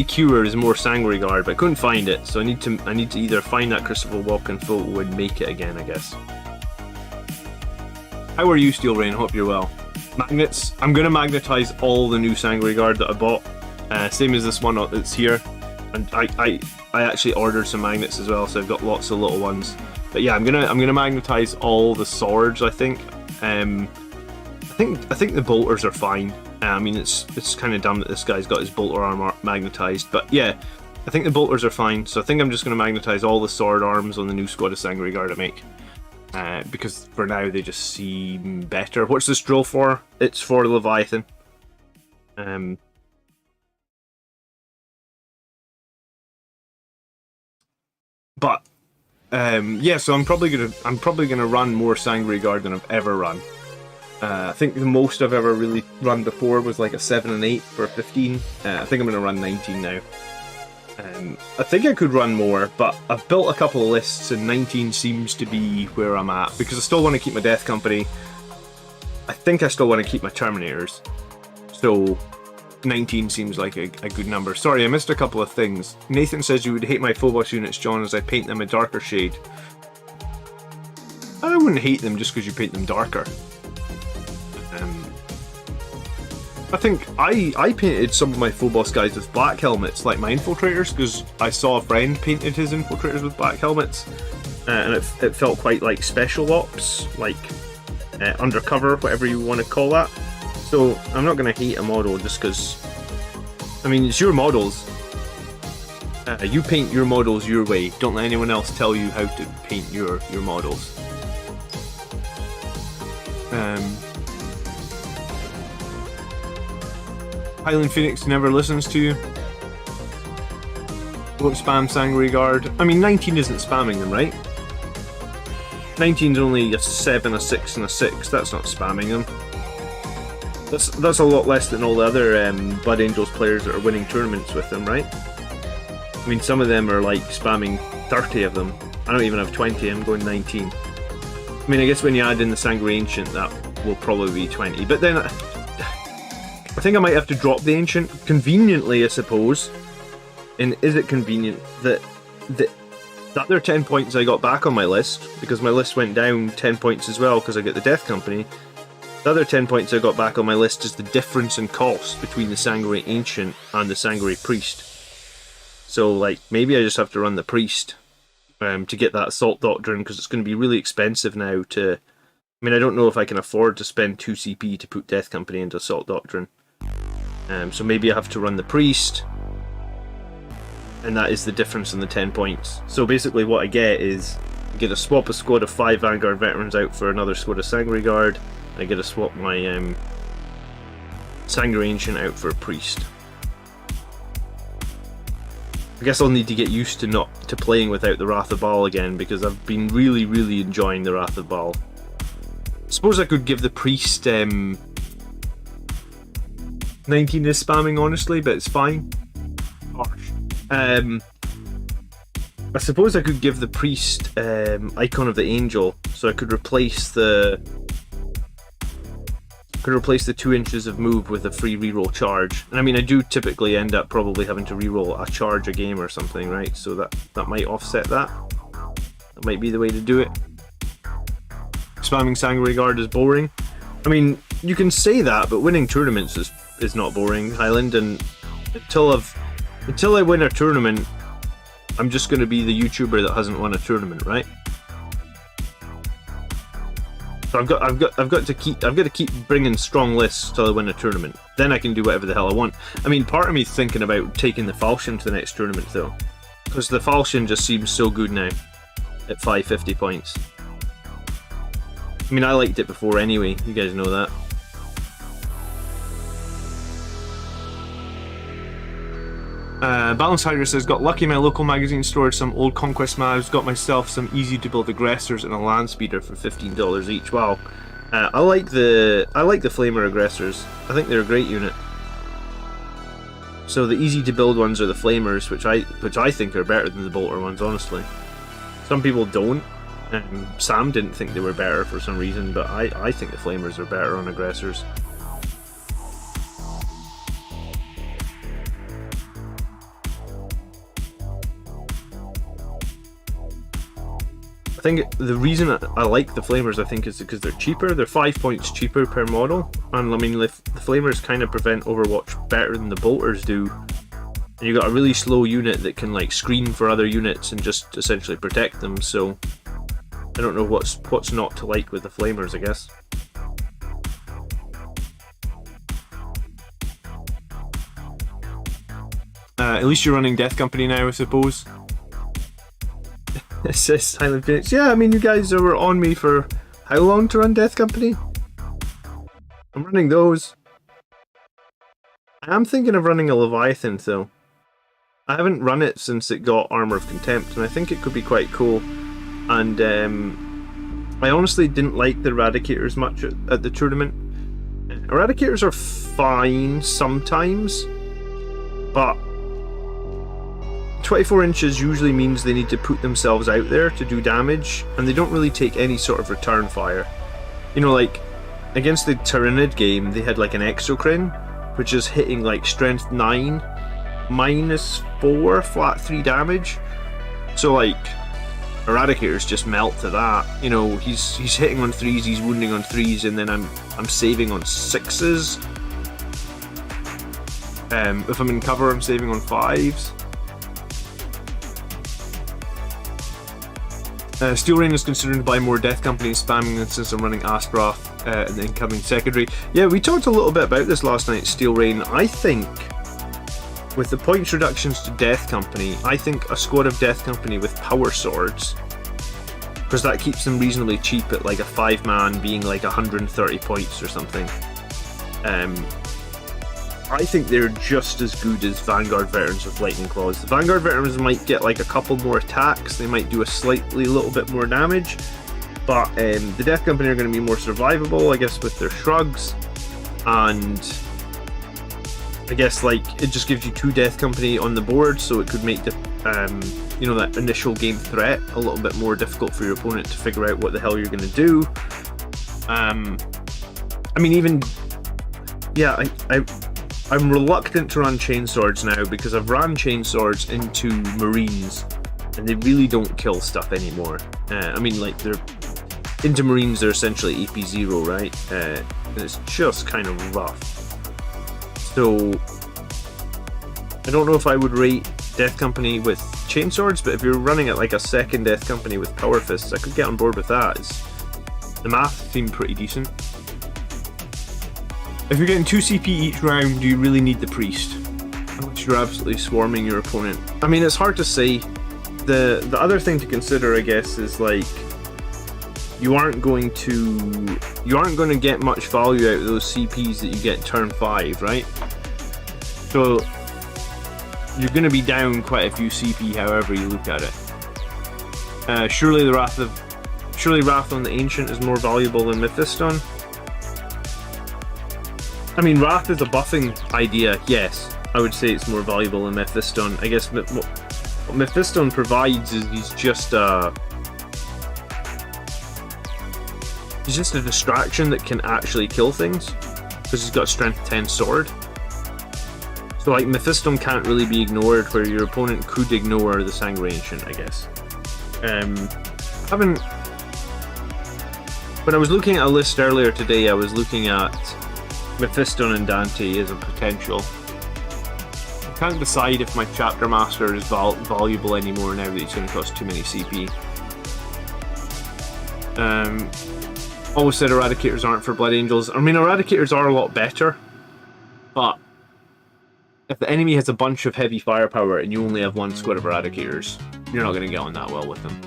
cure is more Sanguinary Guard, but I couldn't find it, so I need to either find that Christopher Walken photo and make it again, I guess. How are you, Steel Rain? Hope you're well. Magnets. I'm gonna magnetize all the new Sanguinary Guard that I bought. Same as this one that's here, and I actually ordered some magnets as well, so I've got lots of little ones. But yeah, I'm gonna magnetize all the swords. I think the bolters are fine. I mean, it's kind of dumb that this guy's got his bolter arm magnetized, but yeah, I think the bolters are fine. So I think I'm just gonna magnetize all the sword arms on the new squad of Sanguinary Guard I make, because for now they just seem better. What's this drill for? It's for Leviathan. But yeah, so I'm probably gonna run more Sanguinary Guard than I've ever run. I think the most I've ever really run before was like a 7 and 8 for 15. I think I'm gonna run 19 now. I think I could run more, but I've built a couple of lists, and 19 seems to be where I'm at because I still want to keep my Death Company. I think I still want to keep my Terminators. So 19 seems like a good number. Sorry, I missed a couple of things. Nathan says you would hate my Phobos units, John, as I paint them a darker shade. I wouldn't hate them just because you paint them darker. I think I painted some of my Phobos guys with black helmets, like my infiltrators, because I saw a friend painted his infiltrators with black helmets, and it felt quite like special ops, like undercover, whatever you want to call that. So I'm not going to hate a model just because, I mean, it's your models. You paint your models your way. Don't let anyone else tell you how to paint your models. Highland Phoenix never listens to you. Won't spam Sanguinary Guard. I mean, 19 isn't spamming them, right? 19's only a 7, a 6, and a 6. That's not spamming them. That's a lot less than all the other Blood Angels players that are winning tournaments with them, right? I mean, some of them are like spamming 30 of them. I don't even have 20, I'm going 19. I mean, I guess when you add in the Sanguinary Ancient, that will probably be 20. But then, I think I might have to drop the Ancient, conveniently, I suppose. And is it convenient that the other 10 points I got back on my list, because my list went down 10 points as well because I get the Death Company, the other 10 points I got back on my list is the difference in cost between the Sanguinary Ancient and the Sanguinary Priest. So, like, maybe I just have to run the Priest to get that Assault Doctrine, because it's going to be really expensive now to... I mean, I don't know if I can afford to spend 2 CP to put Death Company into Assault Doctrine. So maybe I have to run the Priest, and that is the difference in the 10 points. So basically what I get is, I get to swap a squad of 5 Vanguard veterans out for another squad of Sanguinary Guard. I get to swap my Sanguinary Ancient out for a Priest. I guess I'll need to get used to playing without the Wrath of Baal again, because I've been really, really enjoying the Wrath of Baal. I suppose I could give the Priest 19 is spamming, honestly, but it's fine. Harsh. I suppose I could give the Priest Icon of the Angel, so I could replace the 2 inches of move with a free reroll charge. And I mean, I do typically end up probably having to reroll a charge a game or something, right? So that might offset that. That might be the way to do it. Spamming Sanguinary Guard is boring. I mean, you can say that, but winning tournaments is not boring, Highland, and until I win a tournament, I'm just going to be the YouTuber that hasn't won a tournament, right? So I've got to keep bringing strong lists till I win a tournament. Then I can do whatever the hell I want. I mean, part of me is thinking about taking the Falchion to the next tournament though, because the Falchion just seems so good now at 550 points. I mean, I liked it before anyway. You guys know that. Balance Hydra says, got lucky my local magazine stored some old Conquest maps, got myself some easy to build Aggressors and a land speeder for $15 each. Wow. I like the Flamer Aggressors. I think they're a great unit. So the easy to build ones are the Flamers, which I think are better than the Bolter ones, honestly. Some people don't. Sam didn't think they were better for some reason, but I think the Flamers are better on Aggressors. I think the reason I like the Flamers, I think, is because they're cheaper. They're 5 points cheaper per model, and I mean, the Flamers kind of prevent Overwatch better than the Bolters do. And you got a really slow unit that can like screen for other units and just essentially protect them. So I don't know what's not to like with the Flamers, I guess. At least you're running Death Company now, I suppose. It says Silent Phoenix. Yeah, I mean, you guys were on me for how long to run Death Company? I'm running those. I am thinking of running a Leviathan, though. I haven't run it since it got Armor of Contempt, and I think it could be quite cool. And I honestly didn't like the Eradicators much at the tournament. Eradicators are fine sometimes, but 24 inches usually means they need to put themselves out there to do damage, and they don't really take any sort of return fire. You know, like, against the Tyranid game, they had like an Exocrine, which is hitting like strength 9, -4, flat 3 damage. So like, Eradicators just melt to that. You know, he's hitting on 3s, he's wounding on 3s, and then I'm saving on 6s. If I'm in cover, I'm saving on 5s. Steel Rain is considering to buy more Death Company spamming them since I'm running Asprath and the incoming secondary. Yeah, we talked a little bit about this last night, Steel Rain. I think, with the points reductions to Death Company, I think a squad of Death Company with power swords, because that keeps them reasonably cheap at like a 5-man being like 130 points or something. I think they're just as good as Vanguard Veterans with Lightning Claws. The Vanguard Veterans might get like a couple more attacks, they might do a little bit more damage, but the Death Company are going to be more survivable, I guess, with their shrugs, and I guess like it just gives you 2 Death Company on the board, so it could make the you know, that initial game threat a little bit more difficult for your opponent to figure out what the hell you're going to do. I mean, even yeah, I'm reluctant to run chainswords now because I've ran chainswords into Marines and they really don't kill stuff anymore. I mean, like, they're into Marines, they're essentially AP0, right? And it's just kind of rough. So I don't know if I would rate Death Company with chainswords, but if you're running it like a second Death Company with power fists, I could get on board with that. The math seemed pretty decent. If you're getting 2 CP each round, do you really need the Priest? Unless you're absolutely swarming your opponent. I mean, it's hard to say. The other thing to consider, I guess, is like you aren't going to get much value out of those CPs that you get turn 5, right? So you're going to be down quite a few CP, however you look at it. Surely Wrath on the Ancient is more valuable than Mephiston. I mean, Wrath is a buffing idea, yes. I would say it's more valuable than Mephiston. I guess what Mephiston provides is he's just a distraction that can actually kill things, because he's got a strength 10 sword. So like, Mephiston can't really be ignored, where your opponent could ignore the Sanguinary Ancient, I guess. When I was looking at a list earlier today, I was looking at Mephiston and Dante as a potential. I can't decide if my Chapter Master is valuable anymore now that he's going to cost too many CP. always said Eradicators aren't for Blood Angels. I mean, Eradicators are a lot better, but if the enemy has a bunch of heavy firepower and you only have one squad of Eradicators, you're not going to get on that well with them.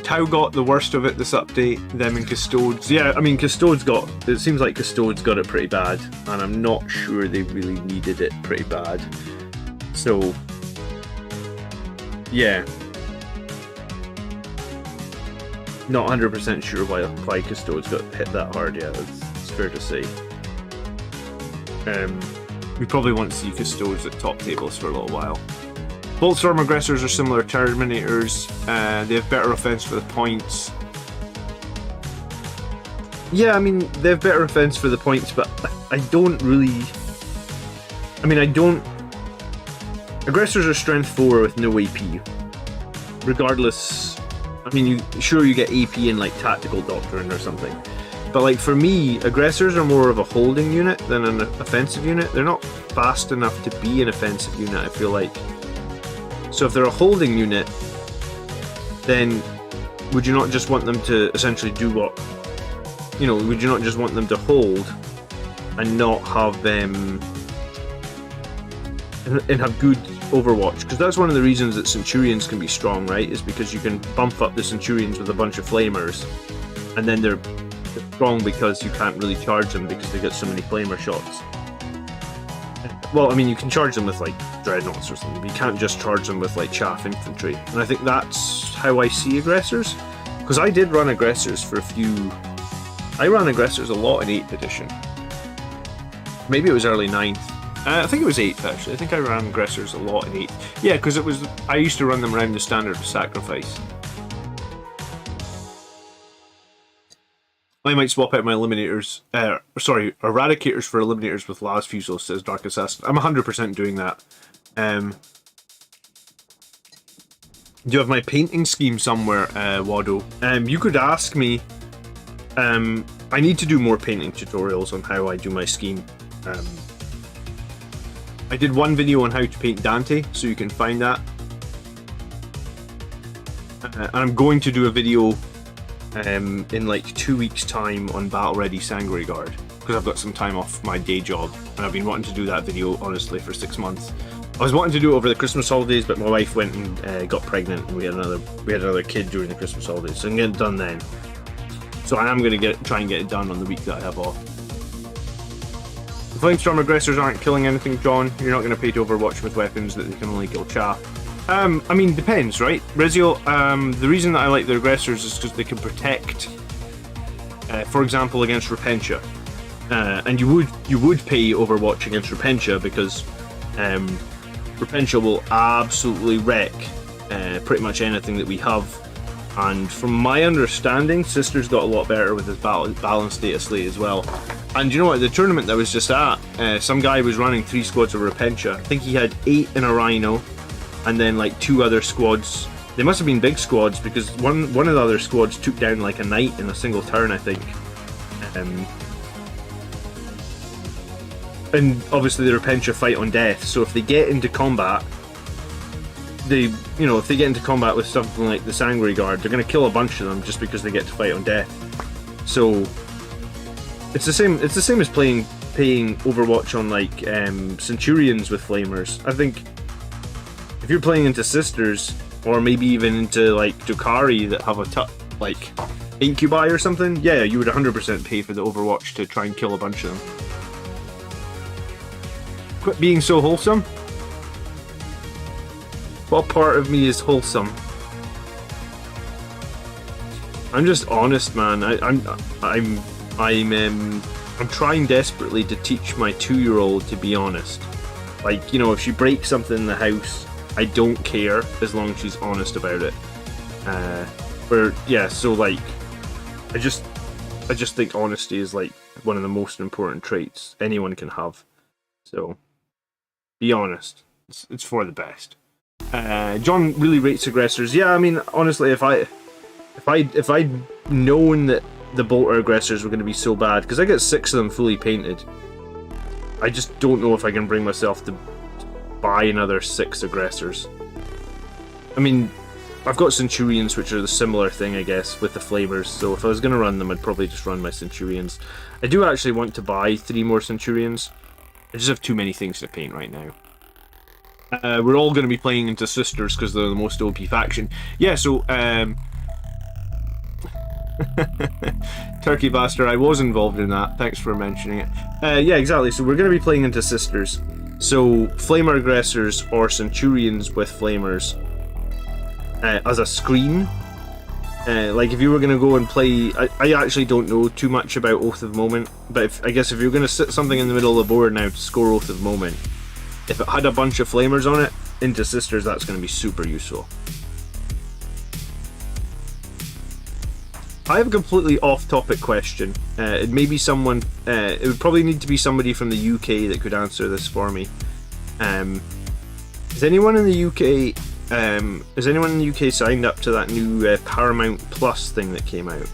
Tau got the worst of it this update, them and Custodes. Yeah, I mean, it seems like Custodes got it pretty bad, and I'm not sure they really needed it pretty bad. So, yeah. Not 100% sure why Custodes got hit that hard, yeah, it's fair to say. We probably won't see Custodes at top tables for a little while. Boltstorm Aggressors are similar to Terminators. They have better offense for the points. Yeah, I mean, they have better offense for the points, but I don't really... I mean, I don't... Aggressors are strength 4 with no AP. Regardless... I mean, you get AP in, like, Tactical Doctrine or something. But, like, for me, Aggressors are more of a holding unit than an offensive unit. They're not fast enough to be an offensive unit, I feel like. So if they're a holding unit, then would you not just want them to essentially do what... You know, would you not just want them to hold and not have them... and have good Overwatch? Because that's one of the reasons that Centurions can be strong, right? Is because you can bump up the Centurions with a bunch of Flamers, and then they're strong because you can't really charge them because they get so many Flamer shots. Well, I mean, you can charge them with, like, Dreadnoughts or something, but you can't just charge them with, like, Chaff Infantry. And I think that's how I see Aggressors. Because I did run Aggressors for a few... I ran Aggressors a lot in 8th edition. Maybe it was early 9th. I think it was 8th, actually. I think I ran Aggressors a lot in 8th. Yeah, because it was... I used to run them around the standard Sacrifice. I might swap out my Eliminators, Eradicators for Eliminators with Las Fusil, says Dark Assassin. I'm 100% doing that. Do you have my painting scheme somewhere, Wado? You could ask me. I need to do more painting tutorials on how I do my scheme. I did one video on how to paint Dante, so you can find that. And I'm going to do a video in like 2 weeks' time on Battle Ready Sanguinary Guard, because I've got some time off my day job, and I've been wanting to do that video honestly for 6 months. I was wanting to do it over the Christmas holidays, but my wife went and got pregnant, and we had another kid during the Christmas holidays, so I'm getting it done then. So I am going to try and get it done on the week that I have off. The Flamestorm Aggressors aren't killing anything, John. You're not going to pay to Overwatch with weapons that they can only kill chaff. I mean, depends, right? Rezio, the reason that I like the Aggressors is because they can protect, for example, against Repentia. And you would pay Overwatch against Repentia because Repentia will absolutely wreck pretty much anything that we have. And from my understanding, Sister's got a lot better with his balance data slate as well. And you know what, the tournament that I was just at, some guy was running 3 squads of Repentia. I think he had 8 in a Rhino, and then like 2 other squads. They must have been big squads because one of the other squads took down like a knight in a single turn, I think. And obviously the Repentia fight on death, so if they get into combat, if they get into combat with something like the Sanguinary Guard, they're going to kill a bunch of them just because they get to fight on death. So it's the same as paying Overwatch on like Centurions with Flamers. I think if you're playing into Sisters, or maybe even into like Dokari that have a like Incubi or something, yeah, you would 100% pay for the Overwatch to try and kill a bunch of them. Quit being so wholesome. What part of me is wholesome? I'm just honest, man. I'm trying desperately to teach my 2-year-old to be honest. Like, you know, if she breaks something in the house, I don't care as long as she's honest about it. So like, I just think honesty is like one of the most important traits anyone can have. So, be honest. It's for the best. John really rates Aggressors. Yeah, I mean, honestly, if I'd known that the Bolter Aggressors were going to be so bad, because I get 6 of them fully painted, I just don't know if I can bring myself to buy another 6 Aggressors. I mean, I've got Centurions, which are the similar thing, I guess, with the Flamers, so if I was going to run them, I'd probably just run my Centurions. I do actually want to buy 3 more Centurions. I just have too many things to paint right now. We're all going to be playing into Sisters, because they're the most OP faction. Yeah, so, Turkey Bastard, I was involved in that, thanks for mentioning it. Yeah, exactly, so we're going to be playing into Sisters. So, Flamer Aggressors or Centurions with Flamers. As a screen. Like if you were going to go and play, I actually don't know too much about Oath of Moment, but I guess if you're going to sit something in the middle of the board now to score Oath of Moment, if it had a bunch of Flamers on it, into Sisters, that's going to be super useful. I have a completely off-topic question. It may be someone, it would probably need to be somebody from the UK that could answer this for me. Is anyone in the UK signed up to that new Paramount Plus thing that came out?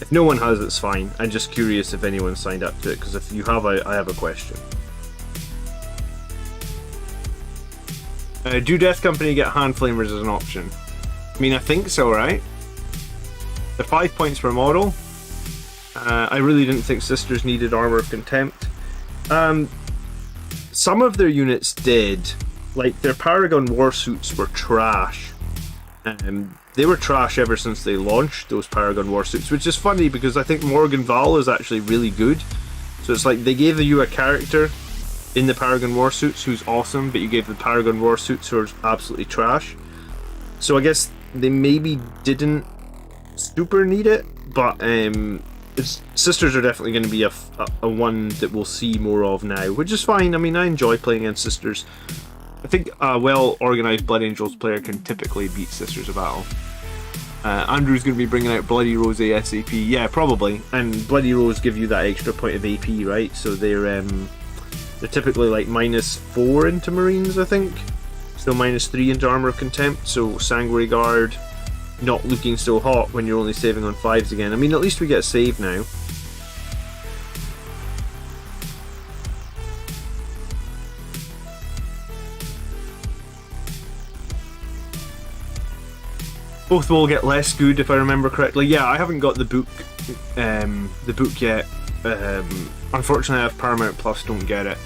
If no one has, it's fine. I'm just curious if anyone signed up to it, because if you have, I have a question. Do Death Company get hand flamers as an option? I mean, I think so, right? They're 5 points per model. I really didn't think Sisters needed Armor of Contempt. Some of their units did. Like, their Paragon Warsuits were trash. They were trash ever since they launched, those Paragon Warsuits, which is funny because I think Morgan Val is actually really good. So it's like they gave you a character in the Paragon Warsuits who's awesome, but you gave the Paragon Warsuits who are absolutely trash. So I guess they maybe didn't super need it, but Sisters are definitely going to be a one that we'll see more of now, which is fine. I mean, I enjoy playing against Sisters. I think a well-organised Blood Angels player can typically beat Sisters of Battle. Andrew's going to be bringing out Bloody Rose ASAP. Yeah, probably. And Bloody Rose give you that extra point of AP, right? So they're typically like -4 into Marines, I think. So -3 into Armor of Contempt. So Sanguinary Guard not looking so hot when you're only saving on 5s again. I mean, at least we get a save now. Both will get less good if I remember correctly. Yeah, I haven't got the book yet. Unfortunately, I have Paramount Plus, don't get it.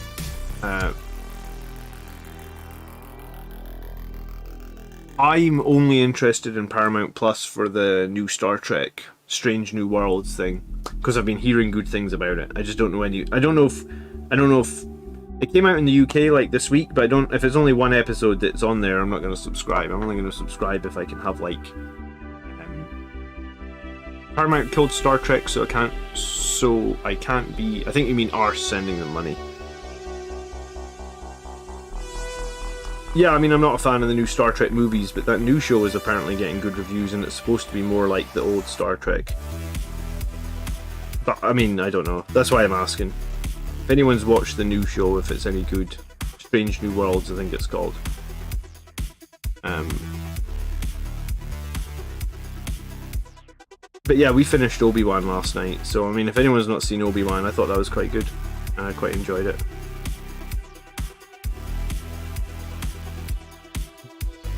I'm only interested in Paramount Plus for the new Star Trek Strange New Worlds thing, because I've been hearing good things about it. I just don't know any. I don't know if it came out in the UK like this week, but if it's only one episode that's on there, I'm not going to subscribe. I'm only going to subscribe if I can have like Paramount killed Star Trek, so I can't be. I think you mean Arse sending them money. Yeah, I mean, I'm not a fan of the new Star Trek movies, but that new show is apparently getting good reviews, and it's supposed to be more like the old Star Trek. But, I mean, I don't know. That's why I'm asking. If anyone's watched the new show, if it's any good. Strange New Worlds, I think it's called. But yeah, we finished Obi-Wan last night, so, I mean, if anyone's not seen Obi-Wan, I thought that was quite good. And I quite enjoyed it.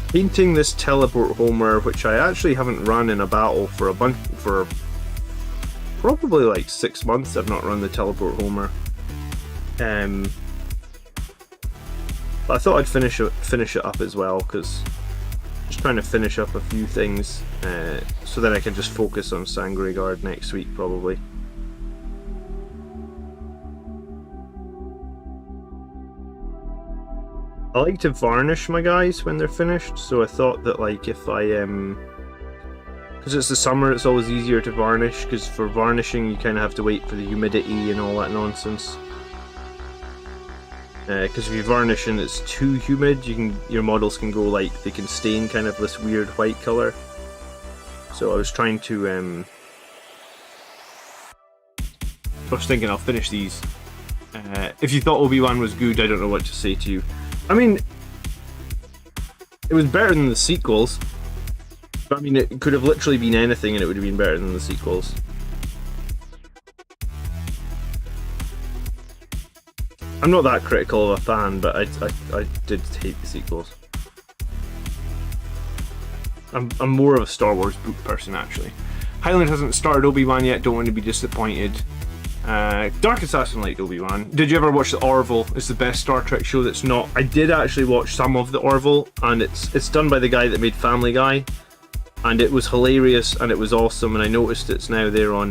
Painting this Teleport Homer, which I actually haven't run in a battle for probably like 6 months. I've not run the Teleport Homer. But I thought I'd finish it up as well, because just trying to finish up a few things so that I can just focus on Sanguinary Guard next week probably. I like to varnish my guys when they're finished, so I thought that like if I because it's the summer, it's always easier to varnish, because for varnishing you kind of have to wait for the humidity and all that nonsense. Because if you varnish and it's too humid, your models can go like, they can stain kind of this weird white colour. So I was trying to I was thinking I'll finish these. If you thought Obi-Wan was good, I don't know what to say to you. I mean, it was better than the sequels. But I mean, it could have literally been anything and it would have been better than the sequels. I'm not that critical of a fan, but I did hate the sequels. I'm more of a Star Wars book person, actually. Highland hasn't started Obi-Wan yet, don't want to be disappointed. Dark Assassin liked Obi-Wan. Did you ever watch the Orville? It's the best Star Trek show that's not. I did actually watch some of the Orville, and it's done by the guy that made Family Guy, and it was hilarious and it was awesome. And I noticed it's now there on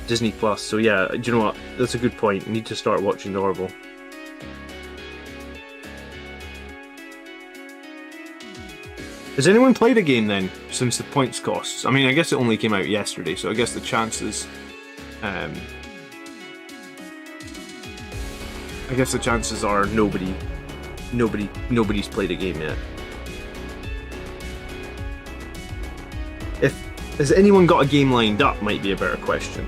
Disney Plus. So yeah, do you know what? That's a good point. I need to start watching the Orville. Has anyone played a game then since the points costs? I mean, I guess it only came out yesterday, so I guess the chances, are nobody's played a game yet. Has anyone got a game lined up? Might be a better question.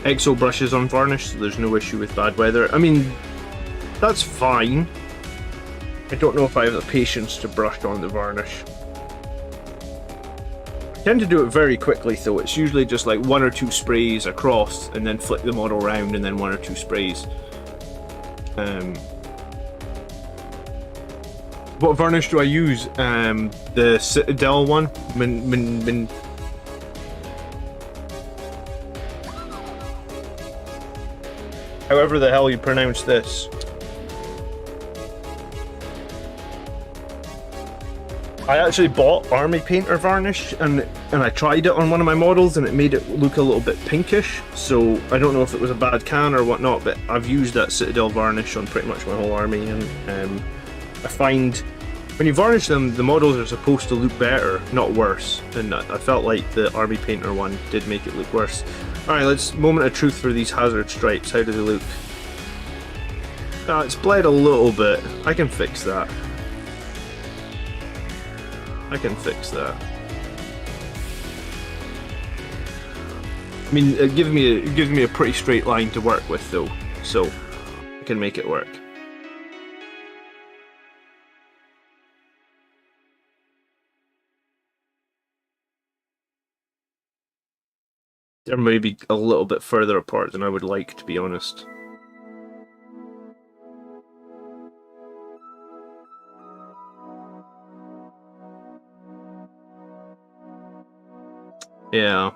Exo brushes on varnish, so there's no issue with bad weather. I mean, that's fine. I don't know if I have the patience to brush on the varnish. I tend to do it very quickly though. It's usually just like 1 or 2 sprays across and then flick the model around and then 1 or 2 sprays. What varnish do I use? The Citadel one. However the hell you pronounce this. I actually bought Army Painter varnish and I tried it on one of my models and it made it look a little bit pinkish, so I don't know if it was a bad can or whatnot, but I've used that Citadel varnish on pretty much my whole army, and I find when you varnish them, the models are supposed to look better, not worse, and I felt like the Army Painter one did make it look worse. Alright, let's moment of truth for these hazard stripes. How do they look? It's bled a little bit. I can fix that. I mean, it gives me a pretty straight line to work with though, so I can make it work. They're maybe a little bit further apart than I would like, to be honest. Yeah.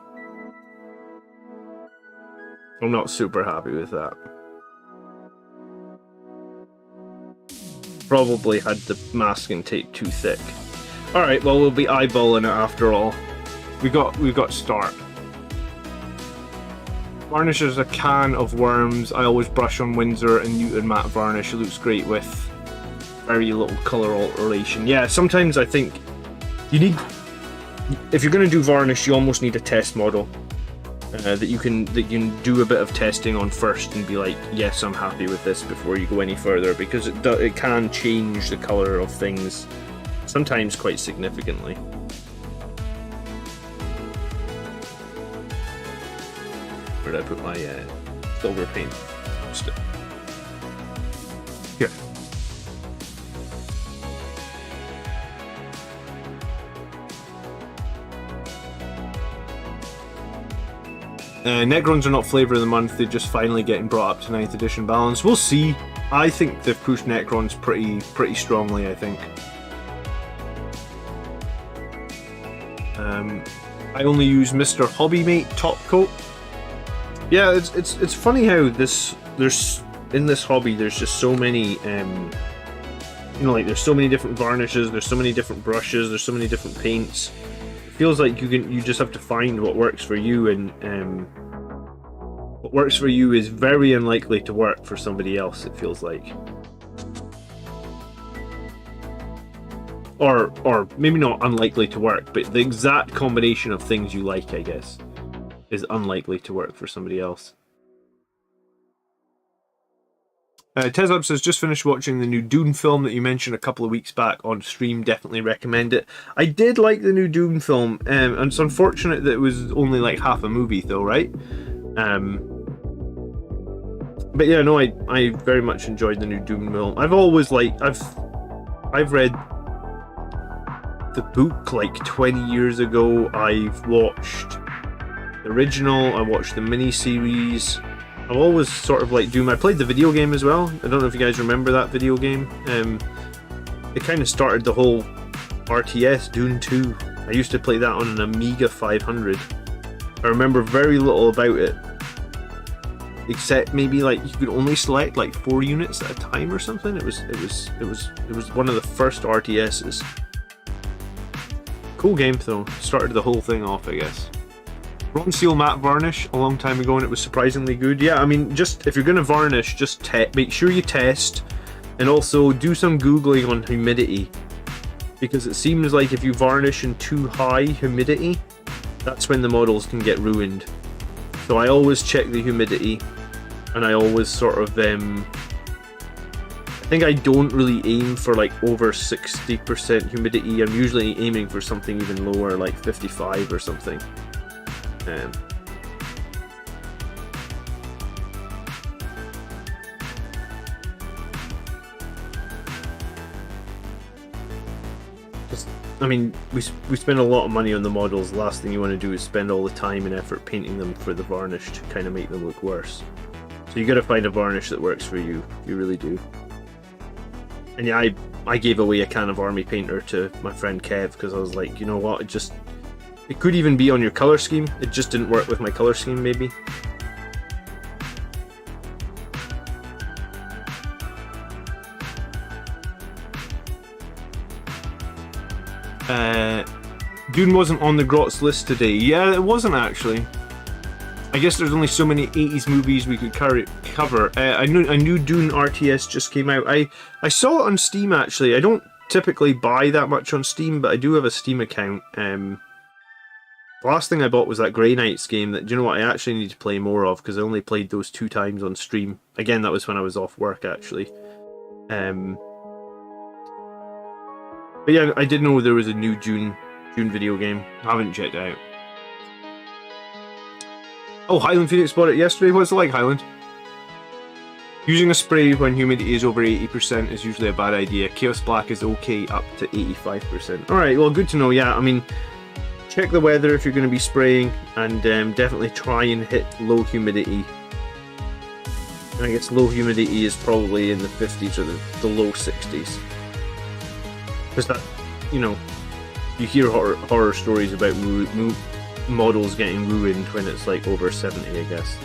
I'm not super happy with that. Probably had the masking tape too thick. Alright, well we'll be eyeballing it after all. We've got start. Varnish is a can of worms. I always brush on Windsor and Newton matte varnish. It looks great with very little colour alteration. Yeah, sometimes I think you need, if you're going to do varnish, you almost need a test model that you can do a bit of testing on first and be like, yes, I'm happy with this before you go any further, because it can change the colour of things sometimes quite significantly. Where did I put my silver paint? Just here. Necrons are not flavour of the month, they're just finally getting brought up to 9th edition balance. We'll see. I think they've pushed Necrons pretty strongly, I think. I only use Mr. Hobbymate top coat. Yeah, it's funny how there's in this hobby there's just so many like there's so many different varnishes, there's so many different brushes, there's so many different paints. It feels like you just have to find what works for you, and what works for you is very unlikely to work for somebody else, it feels like. Or maybe not unlikely to work, but the exact combination of things you like, I guess, is unlikely to work for somebody else. Teslab says, just finished watching the new Dune film that you mentioned a couple of weeks back on stream. Definitely recommend it. I did like the new Dune film, and it's unfortunate that it was only like half a movie though, right? But yeah, no, I very much enjoyed the new Doom film. I've always I've read the book like 20 years ago. I've watched the original, I watched the mini-series. I've always sort of like Doom. I played the video game as well. I don't know if you guys remember that video game. It kind of started the whole RTS, Doom 2. I used to play that on an Amiga 500. I remember very little about it, except maybe like you could only select like 4 units at a time or something. It was one of the first RTSs. Cool game though. Started the whole thing off, I guess. Bronze Seal matte varnish a long time ago, and it was surprisingly good. Yeah, I mean, just if you're gonna varnish, just make sure you test, and also do some googling on humidity, because it seems like if you varnish in too high humidity, that's when the models can get ruined. So I always check the humidity, and I always sort of I think I don't really aim for like over 60% humidity. I'm usually aiming for something even lower, like 55 or something. I mean, we spend a lot of money on the models. The last thing you want to do is spend all the time and effort painting them for the varnish to kind of make them look worse. So you got to find a varnish that works for you. You really do. And yeah, I gave away a can of Army Painter to my friend Kev because I was like, you know what, it could even be on your color scheme. It just didn't work with my color scheme, maybe. Dune wasn't on the Grot's list today. Yeah, it wasn't actually. I guess there's only so many 80s movies we could cover. I knew Dune RTS just came out. I saw it on Steam actually. I don't typically buy that much on Steam, but I do have a Steam account. The last thing I bought was that Grey Knights game that, do you know what, I actually need to play more of because I only played those 2 times on stream. Again, that was when I was off work actually. But yeah, I did know there was a new Dune video game. I haven't checked it out. Oh, Highland Phoenix bought it yesterday. What's it like, Highland? Using a spray when humidity is over 80% is usually a bad idea. Chaos Black is okay up to 85%. Alright, well, good to know. Yeah, I mean, check the weather if you're going to be spraying, and definitely try and hit low humidity. I guess low humidity is probably in the 50s or the low 60s. Because that, you know, you hear horror stories about models getting ruined when it's like over 70, I guess.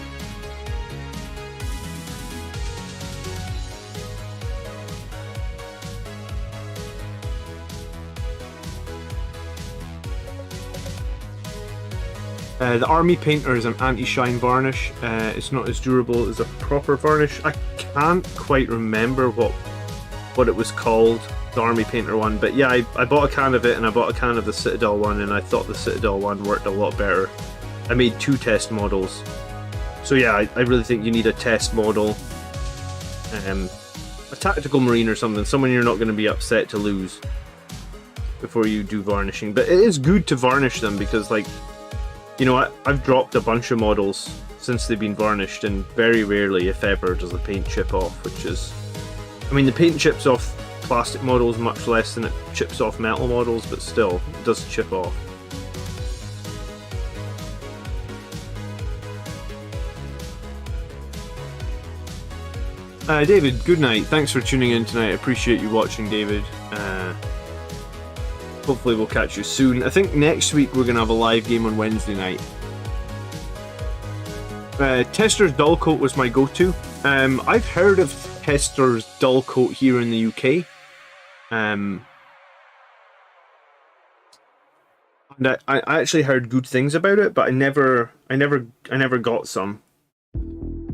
The Army Painter is an anti-shine varnish. It's not as durable as a proper varnish. I can't quite remember what it was called, the Army Painter one, but yeah, I bought a can of it and I bought a can of the Citadel one, and I thought the Citadel one worked a lot better. I made 2 test models. So yeah, I really think you need a test model. A tactical marine or something, someone you're not going to be upset to lose before you do varnishing. But it is good to varnish them because, like, you know, I've dropped a bunch of models since they've been varnished, and very rarely, if ever, does the paint chip off, which is... I mean, the paint chips off plastic models much less than it chips off metal models, but still, it does chip off. David, good night. Thanks for tuning in tonight. I appreciate you watching, David. Hopefully we'll catch you soon. I think next week we're going to have a live game on Wednesday night. Tester's Dull Coat was my go-to. I've heard of Tester's Dull Coat here in the UK. And I actually heard good things about it, but I never got some.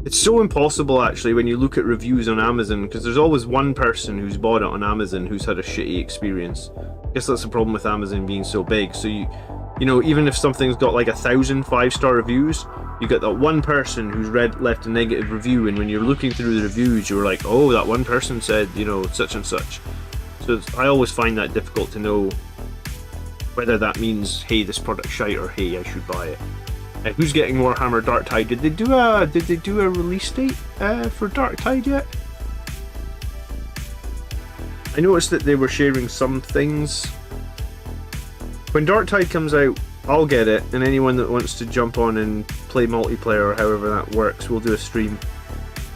It's so impossible actually when you look at reviews on Amazon, because there's always one person who's bought it on Amazon who's had a shitty experience. I guess that's the problem with Amazon being so big. So you know, even if something's got like 1,000 5-star reviews, you get that one person who's left a negative review, and when you're looking through the reviews, you're like, oh, that one person said, you know, such and such. So I always find that difficult to know whether that means, hey, this product's shite, or hey, I should buy it. Who's getting Warhammer Dark Tide? Did they do a release date for Dark Tide yet? I noticed that they were sharing some things. When Dark Tide comes out, I'll get it, and anyone that wants to jump on and play multiplayer or however that works, we'll do a stream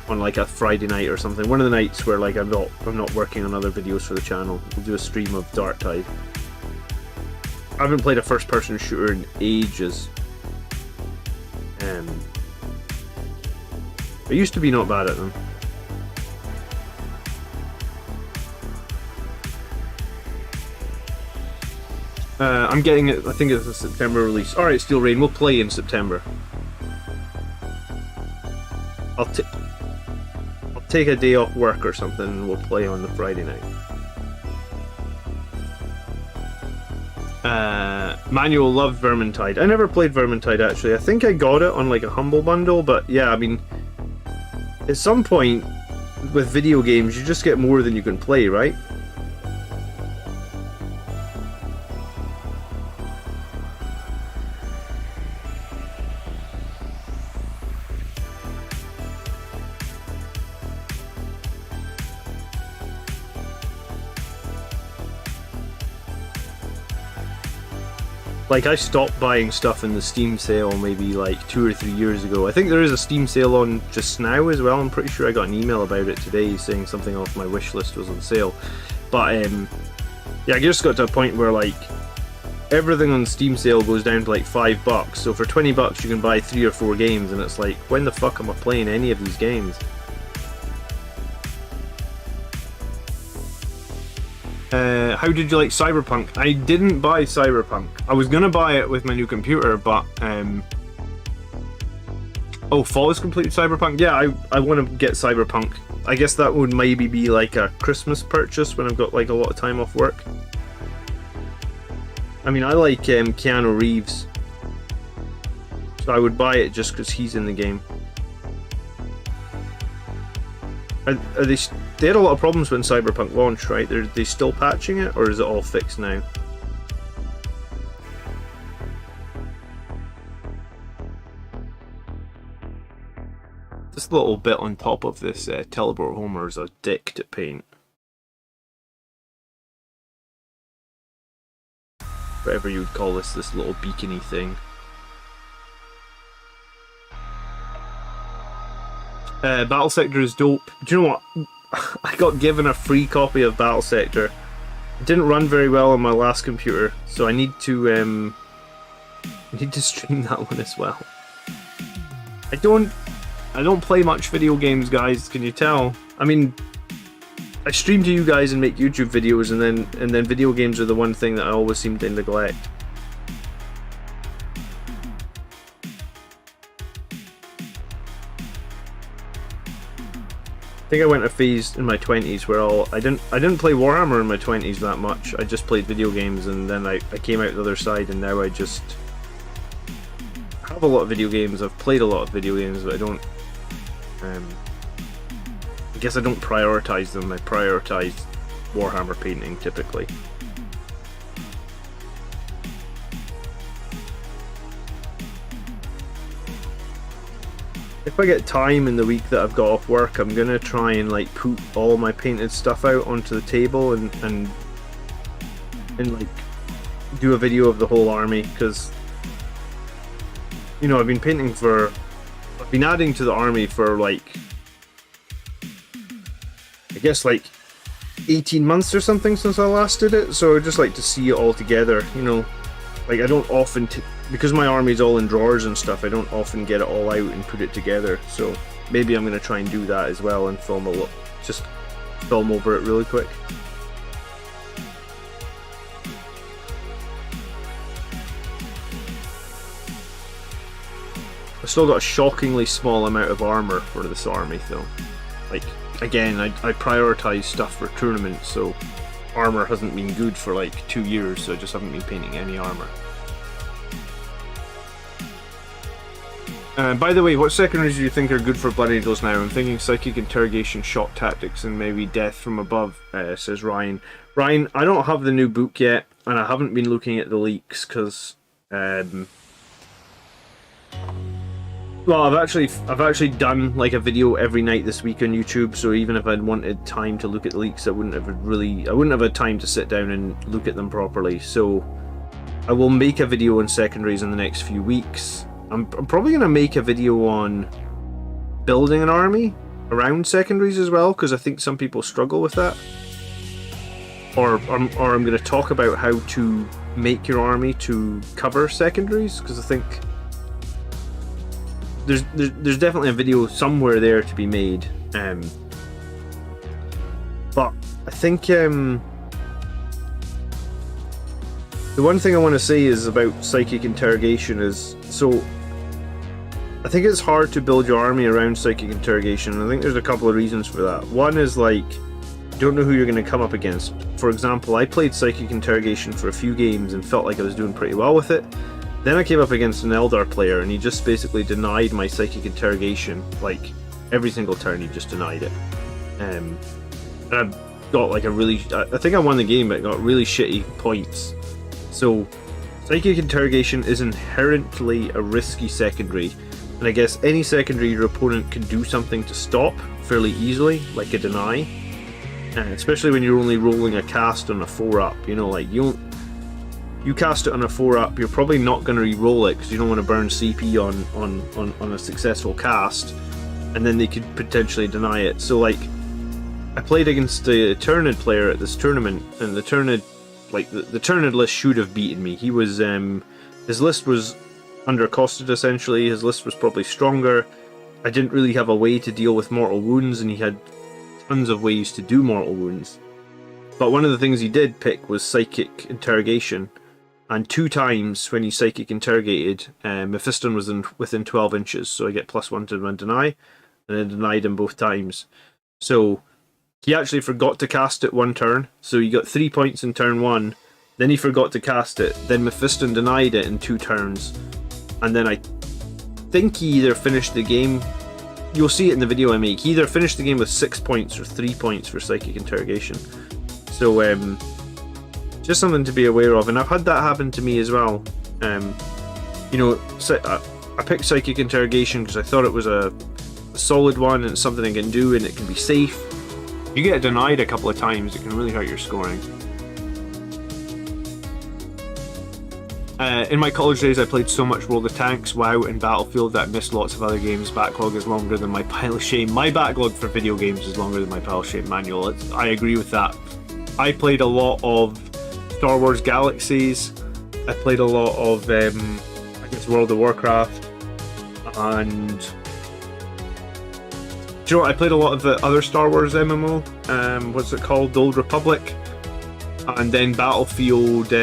on like a Friday night or something. One of the nights where like I'm not working on other videos for the channel. We'll do a stream of Dark Tide. I haven't played a first-person shooter in ages. I used to be not bad at them. I'm getting it, I think it's a September release. Alright, Steel Rain, we'll play in September. I'll take a day off work or something and we'll play on the Friday night. Manuel loved Vermintide. I never played Vermintide actually. I think I got it on like a Humble Bundle, but yeah, I mean, at some point with video games you just get more than you can play, right? Like, I stopped buying stuff in the Steam sale maybe like 2 or 3 years ago. I think there is a Steam sale on just now as well. I'm pretty sure I got an email about it today saying something off my wish list was on sale. But yeah, I just got to a point where like everything on Steam sale goes down to like $5. So for $20 you can buy 3 or 4 games, and it's like, when the fuck am I playing any of these games? How did you like Cyberpunk? I didn't buy Cyberpunk. I was gonna buy it with my new computer, but oh, Fall has completed Cyberpunk? Yeah, I want to get Cyberpunk. I guess that would maybe be like a Christmas purchase when I've got like a lot of time off work. I mean, I like Keanu Reeves, so I would buy it just because he's in the game. Are they had a lot of problems when Cyberpunk launched, right? Are they still patching it, or is it all fixed now? This little bit on top of this teleport Homer is a dick to paint. Whatever you would call this little beacony thing. Battle Sector is dope. Do you know what? I got given a free copy of Battle Sector. It didn't run very well on my last computer, so I need to stream that one as well. I don't play much video games, guys. Can you tell? I mean, I stream to you guys and make YouTube videos, and then video games are the one thing that I always seem to neglect. I think I went a phase in my 20s where I didn't play Warhammer in my 20s that much. I just played video games, and then I came out the other side, and now I just have a lot of video games. I've played a lot of video games, but I don't I guess I don't prioritize them. I prioritize Warhammer painting typically. If I get time in the week that I've got off work, I'm gonna try and like put all my painted stuff out onto the table and like do a video of the whole army, because you know, I've been adding to the army for like, I guess like 18 months or something since I last did it, so I'd just like to see it all together, you know. Like, I don't often, because my army's all in drawers and stuff, I don't often get it all out and put it together, so maybe I'm going to try and do that as well and film a lot, just film over it really quick. I've still got a shockingly small amount of armor for this army though. Like, again, I prioritize stuff for tournaments, so armor hasn't been good for like 2 years, so I just haven't been painting any armor. By the way, what secondaries do you think are good for Blood Angels now? I'm thinking Psychic Interrogation, Shock Tactics, and maybe Death from Above, says Ryan. Ryan, I don't have the new book yet, and I haven't been looking at the leaks, because Well, I've actually done like a video every night this week on YouTube. So even if I'd wanted time to look at the leaks, I wouldn't have had time to sit down and look at them properly. So I will make a video on secondaries in the next few weeks. I'm probably going to make a video on building an army around secondaries as well, because I think some people struggle with that. Or I'm going to talk about how to make your army to cover secondaries, because I think there's definitely a video somewhere there to be made. But I think the one thing I want to say is about psychic interrogation is, so I think it's hard to build your army around psychic interrogation, and I think there's a couple of reasons for that. One is like, you don't know who you're going to come up against. For example, I played psychic interrogation for a few games and felt like I was doing pretty well with it. Then I came up against an Eldar player and he just basically denied my psychic interrogation. Like, every single turn he just denied it. And I got like I think I won the game, but I got really shitty points. So, psychic interrogation is inherently a risky secondary. And I guess any secondary your opponent can do something to stop fairly easily, like a deny. Especially when you're only rolling a cast on a 4-up, you know, like you cast it on a 4-up, you're probably not going to re-roll it because you don't want to burn CP on a successful cast, and then they could potentially deny it. So like, I played against a Tyranid player at this tournament, and the Tyranid, like the Tyranid list should have beaten me. He was his list was undercosted essentially. His list was probably stronger. I didn't really have a way to deal with mortal wounds, and he had tons of ways to do mortal wounds. But one of the things he did pick was psychic interrogation, and 2 times when he psychic interrogated, Mephiston was within 12 inches, so I get +1 to one deny, and I denied him both times. So he actually forgot to cast it one turn, so he got 3 points in turn 1, then he forgot to cast it, then Mephiston denied it in 2 turns, and then I think he either finished the game, you'll see it in the video I make, he either finished the game with 6 points or 3 points for psychic interrogation. So just something to be aware of, and I've had that happen to me as well. You know, I picked psychic interrogation because I thought it was a solid one and it's something I can do and it can be safe. You get denied a couple of times, it can really hurt your scoring. In my college days I played so much World of Tanks, WoW and Battlefield that I missed lots of other games. Backlog is longer than my pile of shame. My backlog for video games is longer than my pile of shame manual. I agree with that. I played a lot of Star Wars Galaxies, I played a lot of I guess World of Warcraft, and do you know what? I played a lot of the other Star Wars MMO, what's it called, The Old Republic, and then Battlefield 3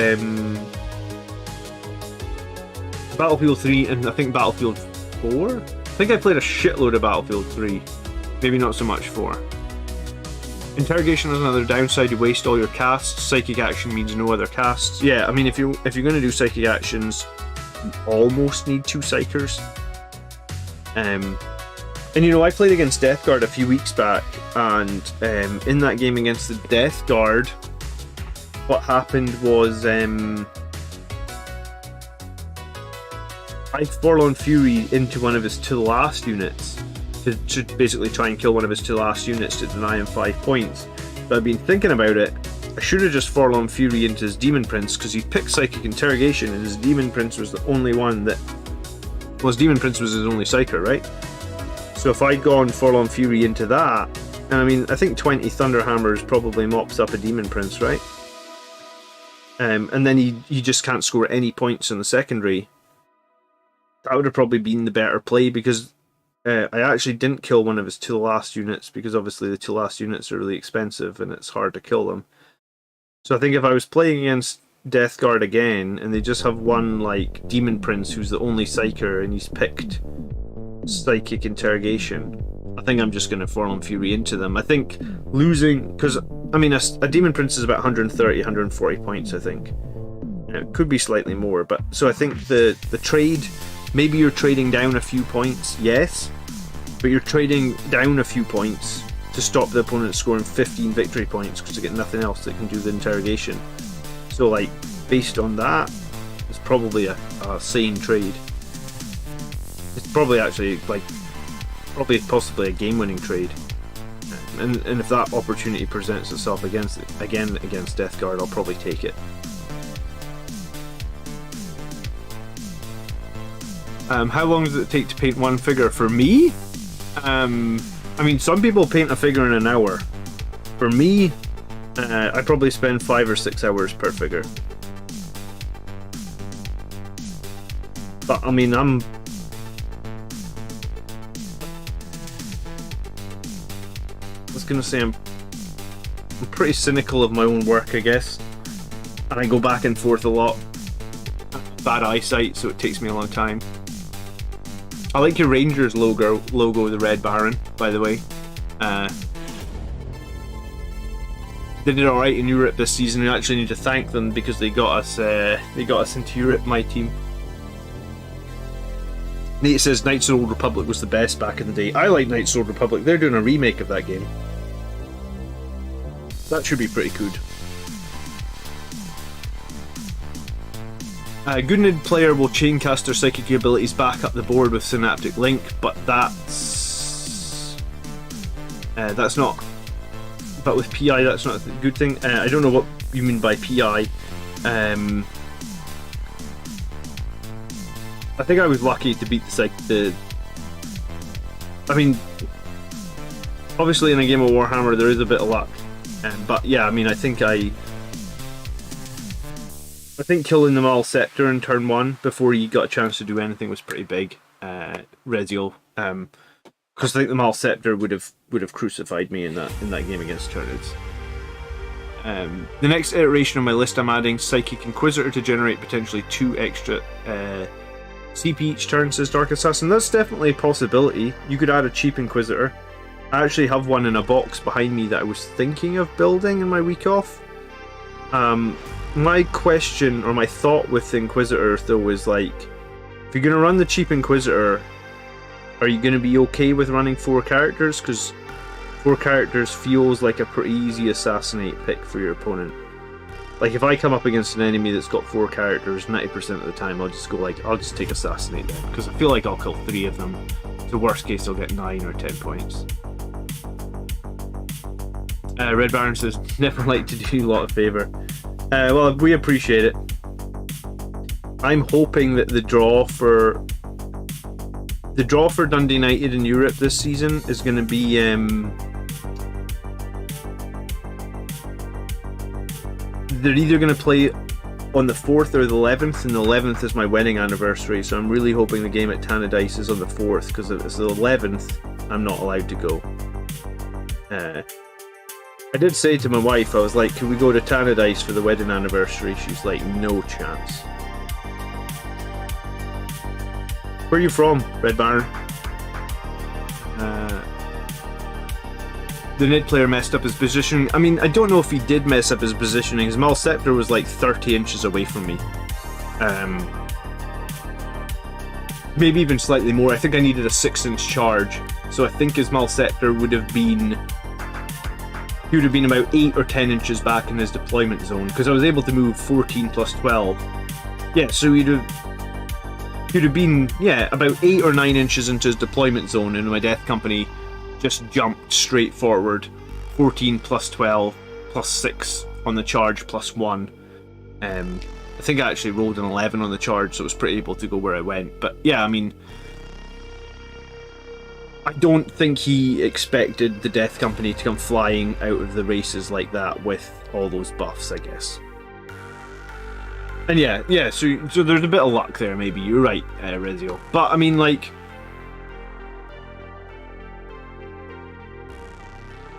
and I think Battlefield 4? I think I played a shitload of Battlefield 3, maybe not so much 4. Interrogation is another downside, you waste all your casts. Psychic action means no other casts. Yeah, I mean if you're going to do psychic actions, you almost need 2 psychers. And you know, I played against Death Guard a few weeks back, and in that game against the Death Guard, what happened was I Forlorn Fury into one of his 2 last units to basically try and kill one of his 2 last units to deny him 5 points. But I've been thinking about it, I should have just Forlorn Fury into his Demon Prince, because he picked Psychic Interrogation and his Demon Prince was the only one that... Well, his Demon Prince was his only Psyker, right? So if I'd gone Forlorn Fury into that, and I mean, I think 20 Thunderhammers probably mops up a Demon Prince, right? And then he just can't score any points in the secondary. That would have probably been the better play, because I actually didn't kill one of his 2 last units, because obviously the 2 last units are really expensive and it's hard to kill them. So I think if I was playing against Death Guard again, and they just have one like Demon Prince who's the only Psyker and he's picked Psychic Interrogation, I think I'm just going to Forlorn Fury into them. I think losing, because I mean a Demon Prince is about 130, 140 points I think. It could be slightly more, but so I think the trade, maybe you're trading down a few points, yes, but you're trading down a few points to stop the opponent scoring 15 victory points because they get nothing else that can do the interrogation. So like, based on that, it's probably a sane trade. probably actually possibly a game-winning trade. And if that opportunity presents itself against Death Guard, I'll probably take it. How long does it take to paint one figure? For me, I mean, some people paint a figure in an hour. For me, I probably spend 5 or 6 hours per figure. But I mean, I'm gonna say I'm pretty cynical of my own work, I guess, and I go back and forth a lot. Bad eyesight, so it takes me a long time. I like your Rangers logo, the Red Baron, by the way. They did all right in Europe this season. We actually need to thank them because they got us into Europe. My team. Nate says Knights of the Old Republic was the best back in the day. I like Knights of the Old Republic. They're doing a remake of that game. That should be pretty good. Goodnid player will chaincast their psychic abilities back up the board with Synaptic Link, but that's not. But with PI, that's not a good thing. I don't know what you mean by PI. I think I was lucky to beat the. I mean, obviously in a game of Warhammer there is a bit of luck, but yeah, I mean, I think killing the Mal Scepter in turn 1 before he got a chance to do anything was pretty big, Reziel. Because I think the Mal Scepter would have crucified me in that game against Tyranids. The next iteration of my list, I'm adding Psychic Inquisitor to generate potentially 2 extra CP each turn, says Dark Assassin. That's definitely a possibility. You could add a cheap Inquisitor. I actually have one in a box behind me that I was thinking of building in my week off. My question, or my thought with the Inquisitor though, was like, if you're going to run the cheap Inquisitor, are you going to be okay with running 4 characters? Because 4 characters feels like a pretty easy assassinate pick for your opponent. Like, if I come up against an enemy that's got 4 characters, 90% of the time I'll just go like, I'll just take assassinate them, because I feel like I'll kill 3 of them. So worst case I'll get 9 or 10 points. Red Baron says, never like to do you a lot of favour. Well, we appreciate it. I'm hoping that the draw for Dundee United in Europe this season is going to be they're either going to play on the 4th or the 11th, and the 11th is my wedding anniversary, so I'm really hoping the game at Tyranids is on the 4th, because if it's the 11th, I'm not allowed to go. I did say to my wife, I was like, can we go to Tyranids for the wedding anniversary? She's like, no chance. Where are you from, Red Baron? The Nid player messed up his positioning. I mean, I don't know if he did mess up his positioning. His Mal Scepter was like 30 inches away from me. Maybe even slightly more. I think I needed a 6-inch charge. So I think his Mal Scepter would have been... He would have been about 8 or 10 inches back in his deployment zone. Because I was able to move 14 plus 12. Yeah, so he'd have been, yeah, about 8 or 9 inches into his deployment zone, and my Death Company just jumped straight forward. 14 plus 12 plus 6 on the charge plus 1. I think I actually rolled an 11 on the charge, so I was pretty able to go where I went. But yeah, I mean, I don't think he expected the Death Company to come flying out of the races like that with all those buffs, I guess. And yeah, so there's a bit of luck there, maybe. You're right, Reziel. But, I mean, like,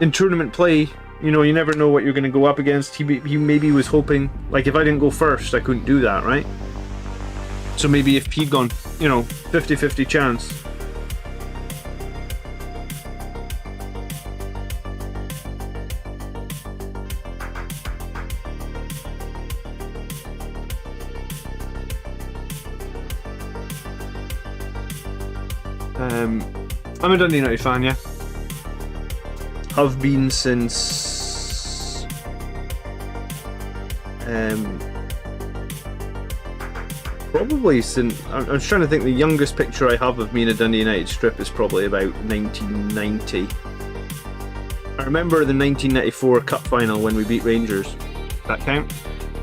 in tournament play, you know, you never know what you're going to go up against. He maybe was hoping, like, if I didn't go first, I couldn't do that, right? So maybe if he'd gone, you know, 50-50 chance. I'm a Dundee United fan, yeah. Have been since... Probably since... I'm trying to think, the youngest picture I have of me in a Dundee United strip is probably about 1990. I remember the 1994 Cup final when we beat Rangers. Does that count?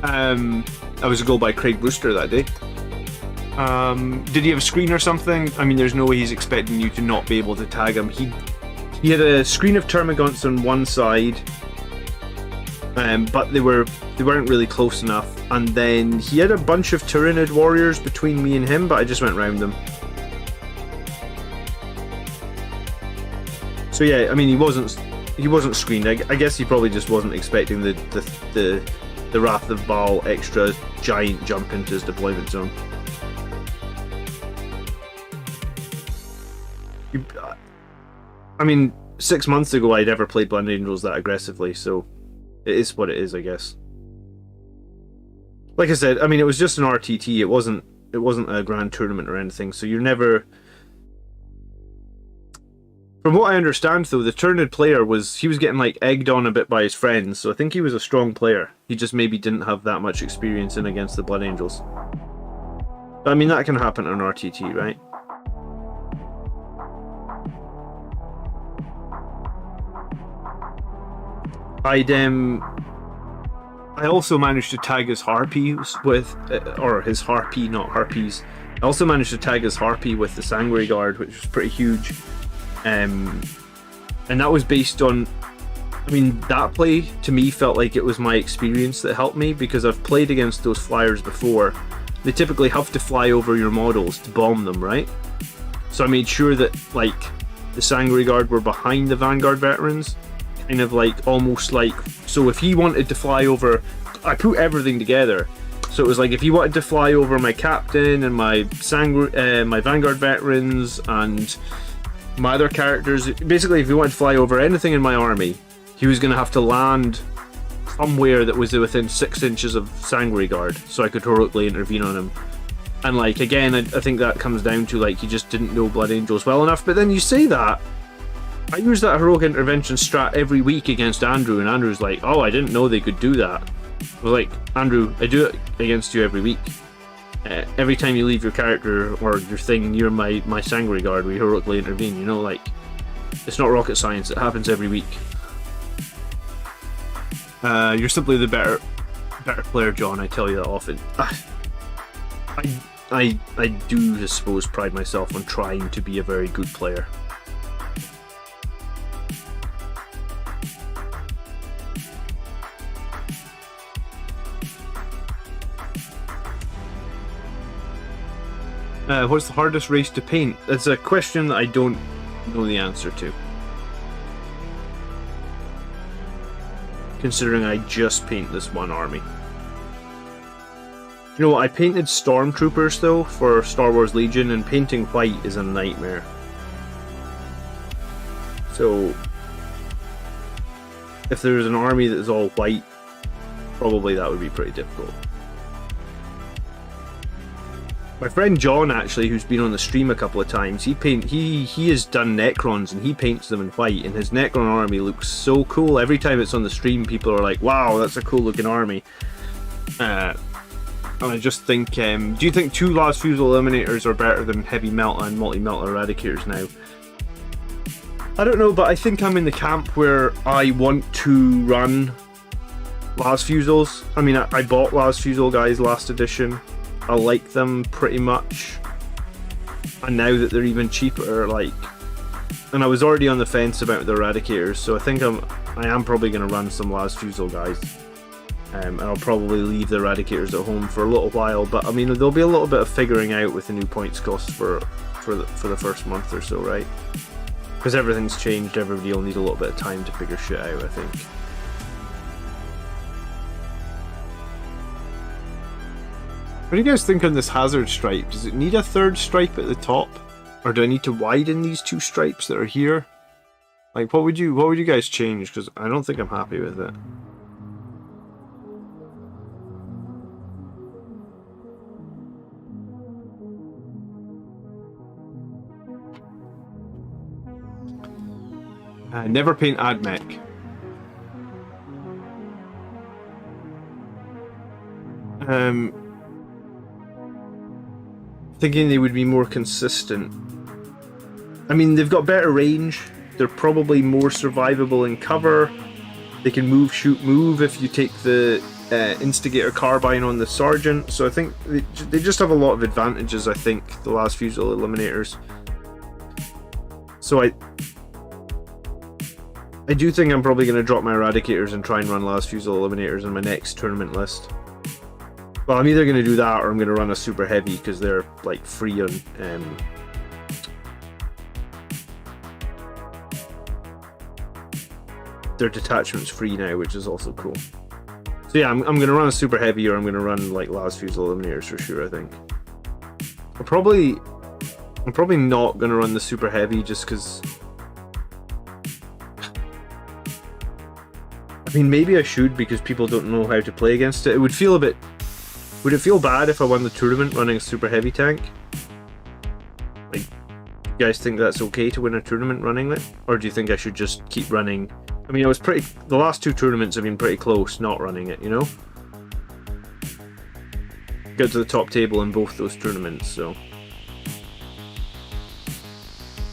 I was a goal by Craig Brewster that day. Did he have a screen or something? I mean, there's no way he's expecting you to not be able to tag him. He had a screen of Termagants on one side, but they weren't really close enough. And then he had a bunch of Tyranid warriors between me and him, but I just went round them. So yeah, I mean, he wasn't screened. I guess he probably just wasn't expecting the Wrath of Baal extra giant jump into his deployment zone. I mean, 6 months ago I'd never played Blood Angels that aggressively, so it is what it is, I guess. Like I said, I mean, it was just an RTT. It wasn't a grand tournament or anything, so you're never... From what I understand, though, the Tyranid player was getting like egged on a bit by his friends, so I think he was a strong player. He just maybe didn't have that much experience in against the Blood Angels. But, I mean, that can happen on RTT, right? I also managed to tag his harpies with, or his harpy, not harpies. I also managed to tag his harpy with the Sanguinary Guard, which was pretty huge. And that was based on, I mean, that play to me felt like it was my experience that helped me, because I've played against those flyers before. They typically have to fly over your models to bomb them, right? So I made sure that, like, the Sanguinary Guard were behind the Vanguard veterans, kind of like, almost like, so if he wanted to fly over, I put everything together. So it was like, if he wanted to fly over my captain and my Vanguard veterans and my other characters, basically if he wanted to fly over anything in my army, he was going to have to land somewhere that was within 6 inches of Sanguinary Guard, so I could heroically intervene on him. And like, again, I think that comes down to, like, he just didn't know Blood Angels well enough. But then you say that, I use that heroic intervention strat every week against Andrew, and Andrew's like, oh, I didn't know they could do that. I was like, Andrew, I do it against you every week. Every time you leave your character or your thing near my Sanguinary Guard, we heroically intervene, you know, like, it's not rocket science, it happens every week. You're simply the better player, John, I tell you that often. I do, I suppose, pride myself on trying to be a very good player. What's the hardest race to paint? That's a question that I don't know the answer to, considering I just paint this one army. You know what, I painted Stormtroopers though for Star Wars Legion, and painting white is a nightmare. So if there's an army that is all white, probably that would be pretty difficult. My friend John, actually, who's been on the stream a couple of times, he has done Necrons and he paints them in white, and his Necron army looks so cool. Every time it's on the stream, people are like, wow, that's a cool looking army. And I just think, do you think 2 Last Fusel Eliminators are better than Heavy Melt and Multi-Melt Eradicators now? I don't know, but I think I'm in the camp where I want to run Last Fusels. I mean, I bought Last Fusel guys last edition. I like them pretty much, and now that they're even cheaper, like, and I was already on the fence about the Eradicators, so I think I am probably going to run some Last Fusel guys, and I'll probably leave the Eradicators at home for a little while. But I mean, there'll be a little bit of figuring out with the new points cost for the first month or so, right? Because everything's changed, everybody will need a little bit of time to figure shit out, I think. What do you guys think on this hazard stripe? Does it need a 3rd stripe at the top? Or do I need to widen these 2 stripes that are here? Like, what would you guys change? Because I don't think I'm happy with it. Never paint Admech. thinking they would be more consistent. I mean, they've got better range. They're probably more survivable in cover. They can move, shoot, move if you take the Instigator Carbine on the Sergeant. So I think they just have a lot of advantages, I think, the last Fusel Eliminators. So I do think I'm probably going to drop my Eradicators and try and run last Fusel Eliminators in my next tournament list. Well, I'm either going to do that or I'm going to run a Super Heavy because they're like free on... their detachment's free now, which is also cool. So yeah, I'm going to run a Super Heavy or I'm going to run like last Fusel Eliminators for sure, I think. I'm probably not going to run the Super Heavy just because... I mean, maybe I should because people don't know how to play against it. It would feel a bit... Would it feel bad if I won the tournament running a Super Heavy tank? Like, you guys think that's okay to win a tournament running it? Or do you think I should just keep running... I mean, the last two tournaments have been pretty close not running it, you know? Got to the top table in both those tournaments, so...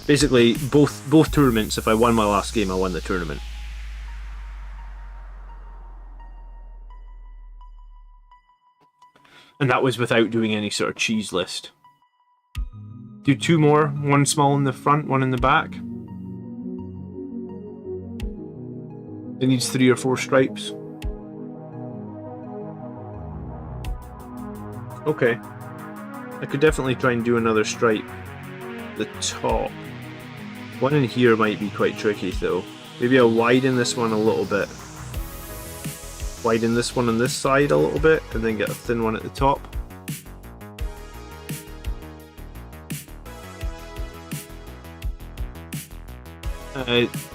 Basically, both tournaments, if I won my last game, I won the tournament. And that was without doing any sort of cheese list. Do two more, one small in the front, one in the back. It needs 3 or 4 stripes. Okay. I could definitely try and do another stripe. The top. One in here might be quite tricky though. Maybe I'll widen this one a little bit. Widen this one on this side a little bit, and then get a thin one at the top.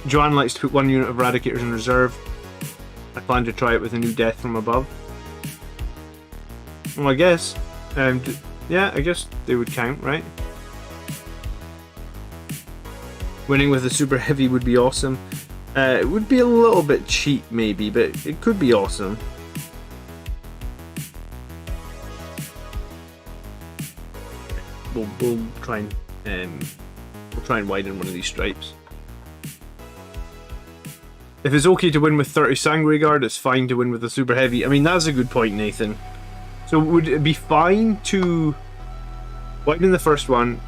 Joanne likes to put 1 unit of Eradicators in reserve. I plan to try it with a new Death from Above. Well, I guess. Yeah, I guess they would count, right? Winning with a Super Heavy would be awesome. It would be a little bit cheap, maybe, but it could be awesome. We'll try and widen one of these stripes. If it's okay to win with 30 Sanguinary Guard, it's fine to win with a Super Heavy. I mean, that's a good point, Nathan. So would it be fine to widen the first one,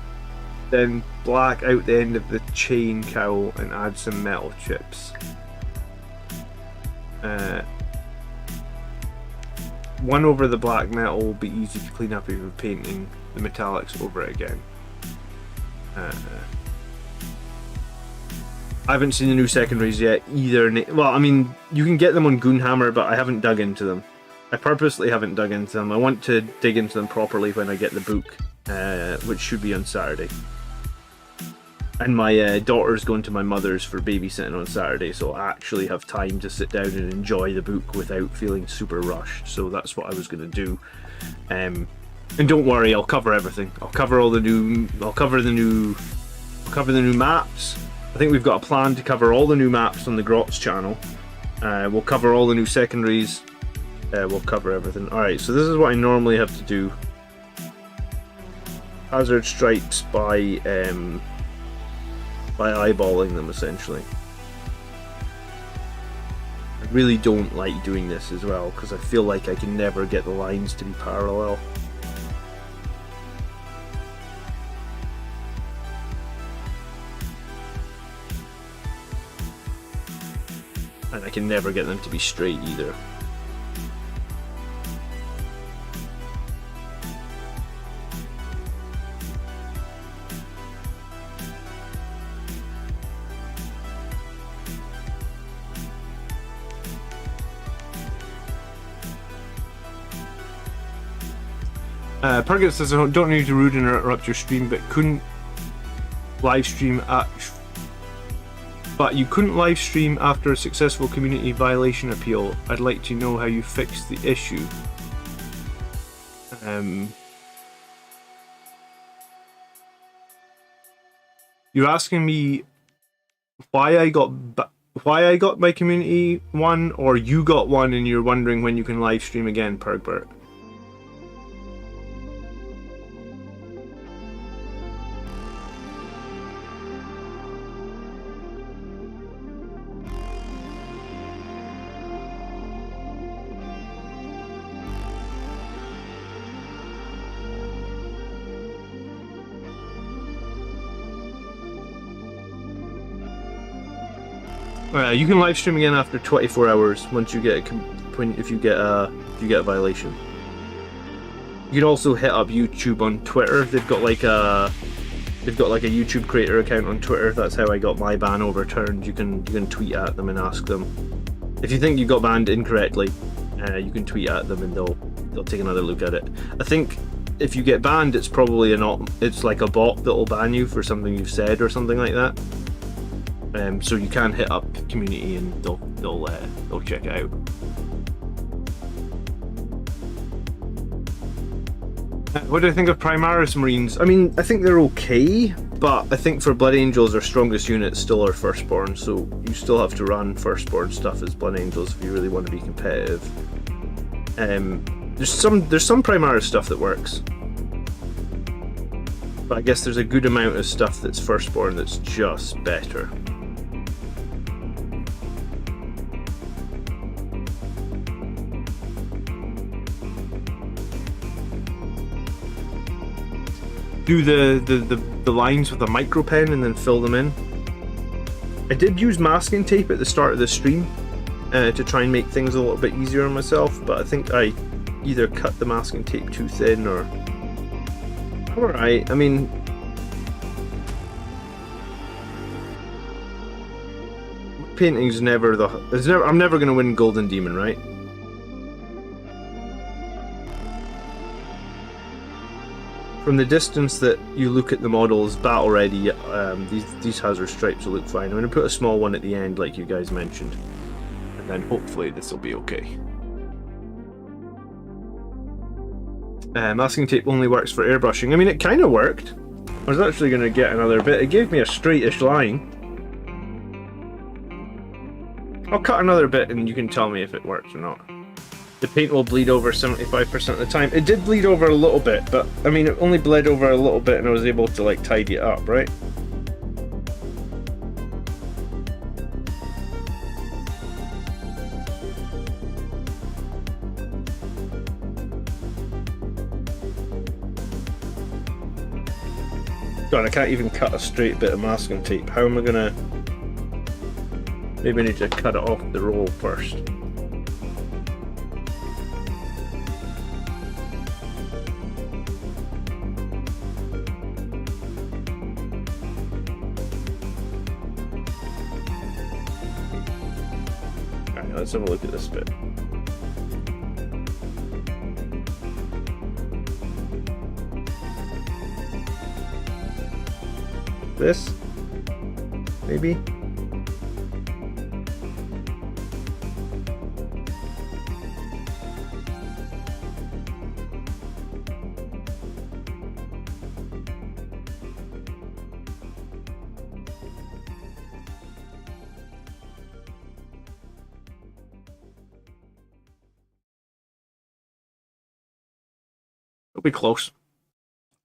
then black out the end of the chain cowl and add some metal chips? One over the black metal will be easy to clean up if you're painting the metallics over it again. I haven't seen the new secondaries yet either. Well, I mean, you can get them on Goonhammer, but I haven't dug into them. I purposely haven't dug into them. I want to dig into them properly when I get the book, which should be on Saturday. And my daughter's going to my mother's for babysitting on Saturday, so I'll actually have time to sit down and enjoy the book without feeling super rushed. So that's what I was going to do. And don't worry, I'll cover everything. I'll cover the new maps. I think we've got a plan to cover all the new maps on the Grots channel. We'll cover all the new secondaries. We'll cover everything. Alright, so this is what I normally have to do. Hazard stripes by eyeballing them, essentially. I really don't like doing this as well, because I feel like I can never get the lines to be parallel. And I can never get them to be straight either. Purgit says, I don't need to rude and interrupt your stream, but couldn't live stream but you couldn't live stream after a successful community violation appeal. I'd like to know how you fixed the issue. You're asking me why I got my community one, or you got one and you're wondering when you can live stream again, Pergbert? You can live stream again after 24 hours once you get if you get a violation. You can also hit up YouTube on Twitter. They've got like a YouTube creator account on Twitter. That's how I got my ban overturned. You can tweet at them and ask them. If you think you got banned incorrectly, you can tweet at them and they'll take another look at it. I think if you get banned, it's probably it's like a bot that'll ban you for something you've said or something like that. So you can hit up community and they'll check it out. What do I think of Primaris Marines? I mean, I think they're okay, but I think for Blood Angels, our strongest units still are Firstborn, so you still have to run Firstborn stuff as Blood Angels if you really want to be competitive. There's some Primaris stuff that works, but I guess there's a good amount of stuff that's Firstborn that's just better. Do the lines with a micro pen and then fill them in. I did use masking tape at the start of the stream to try and make things a little bit easier on myself, but I think I either cut the masking tape too thin or... Alright, I mean... Painting's never the... I'm never going to win Golden Demon, right? From the distance that you look at the models, battle ready, these hazard stripes will look fine. I'm going to put a small one at the end like you guys mentioned. And then hopefully this will be okay. Masking tape only works for airbrushing. I mean, it kind of worked. I was actually going to get another bit. It gave me a straightish line. I'll cut another bit and you can tell me if it works or not. The paint will bleed over 75% of the time. It did bleed over a little bit, but I mean, it only bled over a little bit and I was able to like tidy it up, right? God, I can't even cut a straight bit of masking tape. How am I gonna... Maybe I need to cut it off the roll first. Let's have a look at this bit. This? Maybe? It'll be close.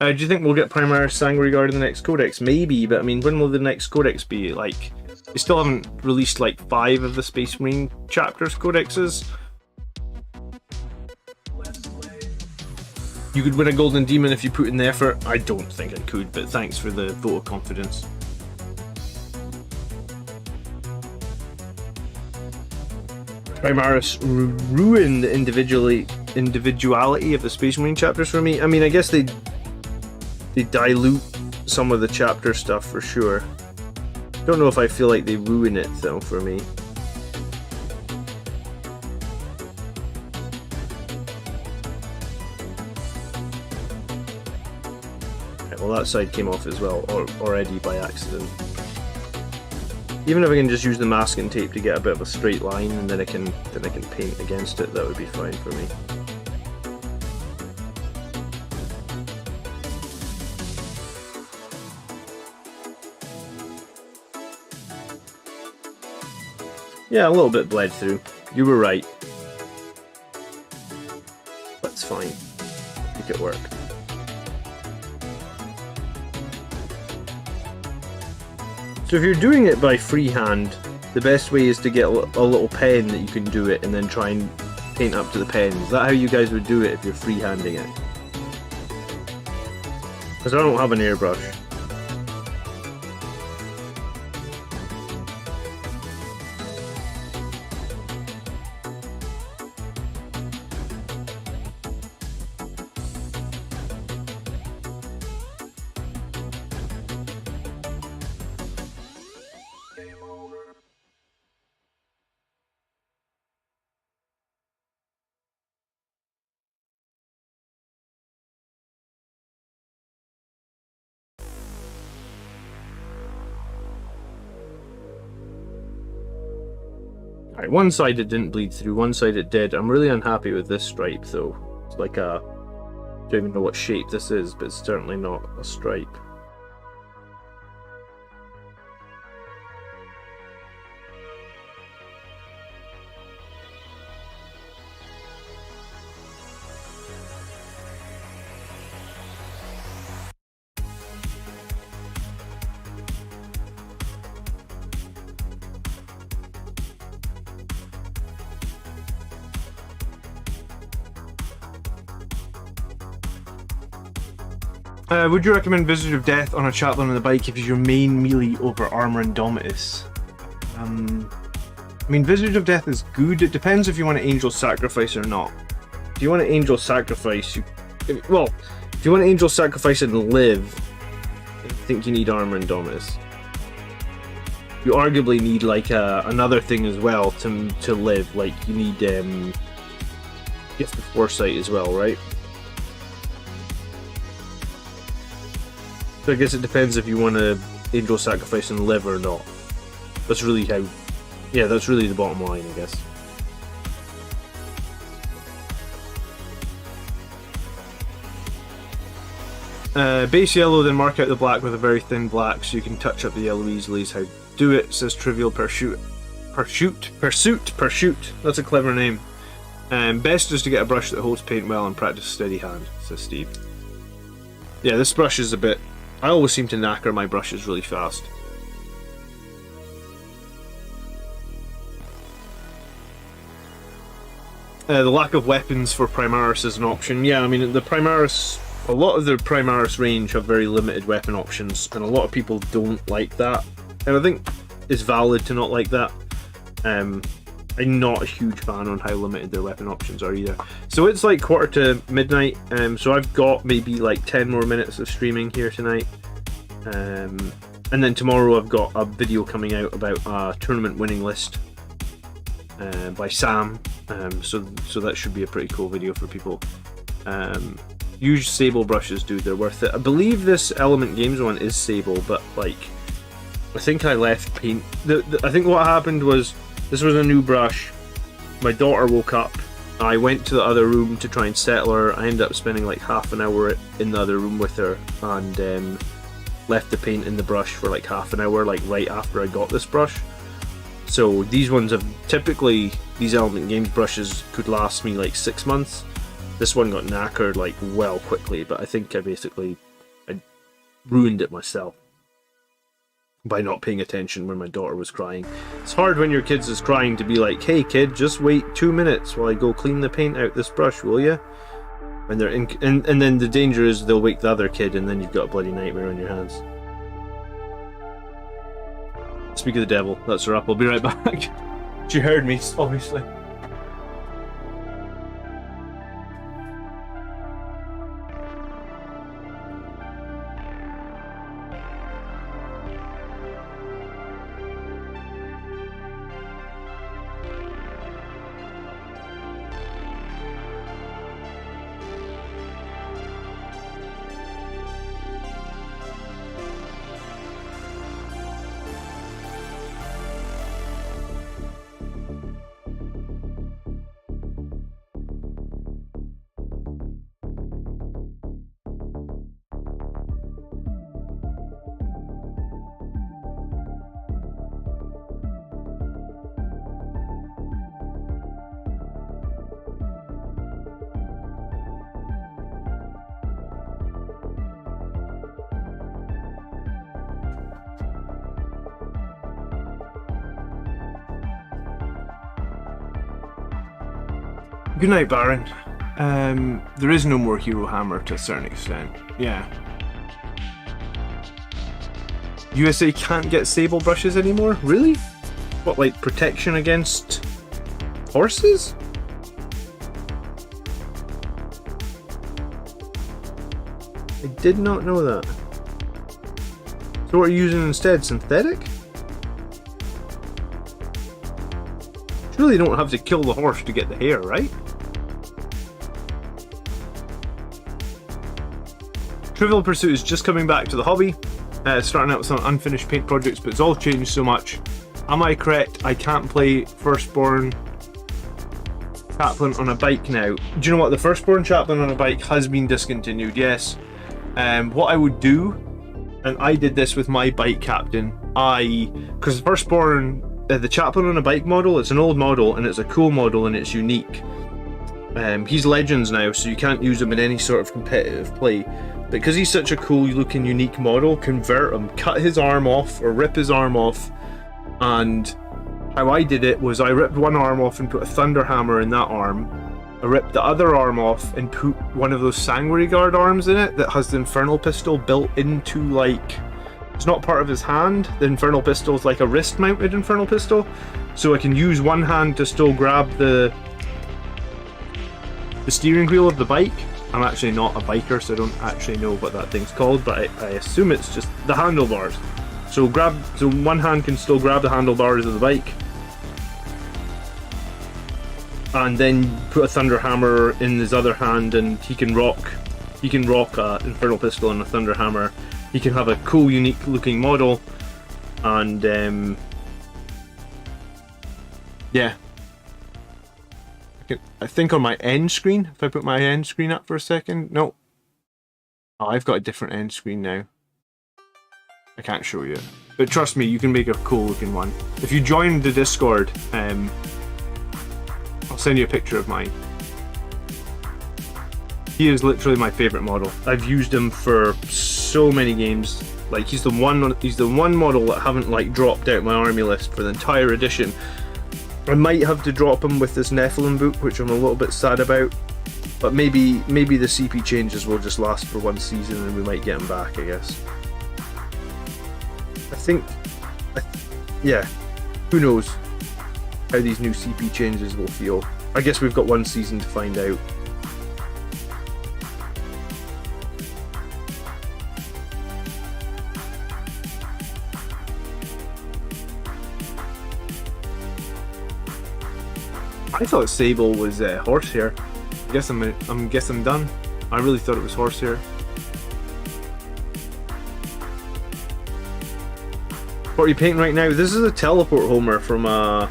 Do you think we'll get Primaris Sanguinary Guard in the next codex? Maybe, but I mean, when will the next codex be? Like, they still haven't released like 5 of the Space Marine chapters codexes. You could win a Golden Demon if you put in the effort. I don't think I could, but thanks for the vote of confidence. Primaris ruin the individuality of the Space Marine chapters for me. I mean, I guess they dilute some of the chapter stuff for sure. Don't know if I feel like they ruin it though for me. Right, well, that side came off as well already by accident. Even if I can just use the masking tape to get a bit of a straight line and then I can paint against it, that would be fine for me. Yeah, a little bit bled through. You were right. That's fine. Make it work. So if you're doing it by freehand, the best way is to get a little pen that you can do it and then try and paint up to the pen. Is that how you guys would do it if you're freehanding it? Because I don't have an airbrush. Alright, one side it didn't bleed through, one side it did. I'm really unhappy with this stripe though. It's like a... I don't even know what shape this is, but it's certainly not a stripe. Would you recommend Visage of Death on a chaplain on the bike if it's your main melee over Armor and Domitus? I mean, Visage of Death is good. It depends if you want to Angel Sacrifice or not. If you want to Angel Sacrifice, if you want to Angel Sacrifice and live, I think you need Armor and Domitus. You arguably need like another thing as well to live. Like you need Gift of Foresight as well, right? So I guess it depends if you want to Angel Sacrifice and live or not. That's really how... Yeah, that's really the bottom line, I guess. Base yellow, then mark out the black with a very thin black so you can touch up the yellow easily is how to do it, says Trivial Pursuit. Pursuit. That's a clever name. Best is to get a brush that holds paint well and practice steady hand, says Steve. Yeah, this brush is a bit... I always seem to knacker my brushes really fast. The lack of weapons for Primaris is an option. Yeah, I mean, the Primaris... A lot of the Primaris range have very limited weapon options, and a lot of people don't like that. And I think it's valid to not like that. I'm not a huge fan on how limited their weapon options are either. So it's like midnight, so I've got maybe like 10 more minutes of streaming here tonight. And then tomorrow I've got a video coming out about a tournament winning list by Sam. So that should be a pretty cool video for people. Use Sable brushes, dude, they're worth it. I believe this Element Games one is Sable, but like, I think I left paint. I think what happened was, this was a new brush. My daughter woke up. I went to the other room to try and settle her. I ended up spending like half an hour in the other room with her and left the paint in the brush for like half an hour, like right after I got this brush. So these ones have typically, these Element Games brushes could last me like 6 months. This one got knackered like well quickly, but I think I ruined it myself by not paying attention when my daughter was crying. It's hard when your kids is crying to be like, hey kid, just wait 2 minutes while I go clean the paint out this brush, will ya? When they're in, and then the danger is they'll wake the other kid and then you've got a bloody nightmare on your hands. Speak of the devil, that's her up, I'll be right back. She heard me, obviously. Good night, Baron. There is no more Hero Hammer to a certain extent. Yeah. USA can't get Sable brushes anymore? Really? What, like protection against horses? I did not know that. So what are you using instead? Synthetic? Surely you don't have to kill the horse to get the hair, right? Trivial Pursuit is just coming back to the hobby. Starting out with some unfinished paint projects, but it's all changed so much. Am I correct? I can't play Firstborn Chaplain on a bike now. Do you know what? The Firstborn Chaplain on a bike has been discontinued, yes. What I would do, and I did this with my bike captain, because the Firstborn, the Chaplain on a bike model, it's an old model and it's a cool model and it's unique. He's Legends now, so you can't use him in any sort of competitive play. Because he's such a cool looking unique model, convert him, cut his arm off or rip his arm off, and how I did it was I ripped one arm off and put a thunder hammer in that arm. I ripped the other arm off and put one of those Sanguinary Guard arms in it that has the infernal pistol built into, like, it's not part of his hand. The infernal pistol is like a wrist mounted infernal pistol, so I can use one hand to still grab the steering wheel of the bike. I'm actually not a biker, so I don't actually know what that thing's called, but I assume it's just the handlebars. So one hand can still grab the handlebars of the bike, and then put a thunder hammer in his other hand, and he can rock a infernal pistol and a thunder hammer. He can have a cool, unique looking model, and yeah. I think on my end screen, if I put my end screen up for a second, no. Oh, I've got a different end screen now. I can't show you. But trust me, you can make a cool looking one. If you join the Discord, I'll send you a picture of mine. He is literally my favourite model. I've used him for so many games. Like, he's the one model that I haven't, like, dropped out my army list for the entire edition. I might have to drop him with this Nephilim book, which I'm a little bit sad about. But maybe the CP changes will just last for one season and we might get him back, I guess. Yeah, who knows how these new CP changes will feel. I guess we've got one season to find out. I thought Sable was horsehair. I guess I'm done. I really thought it was horsehair. What are you painting right now? This is a teleport Homer from a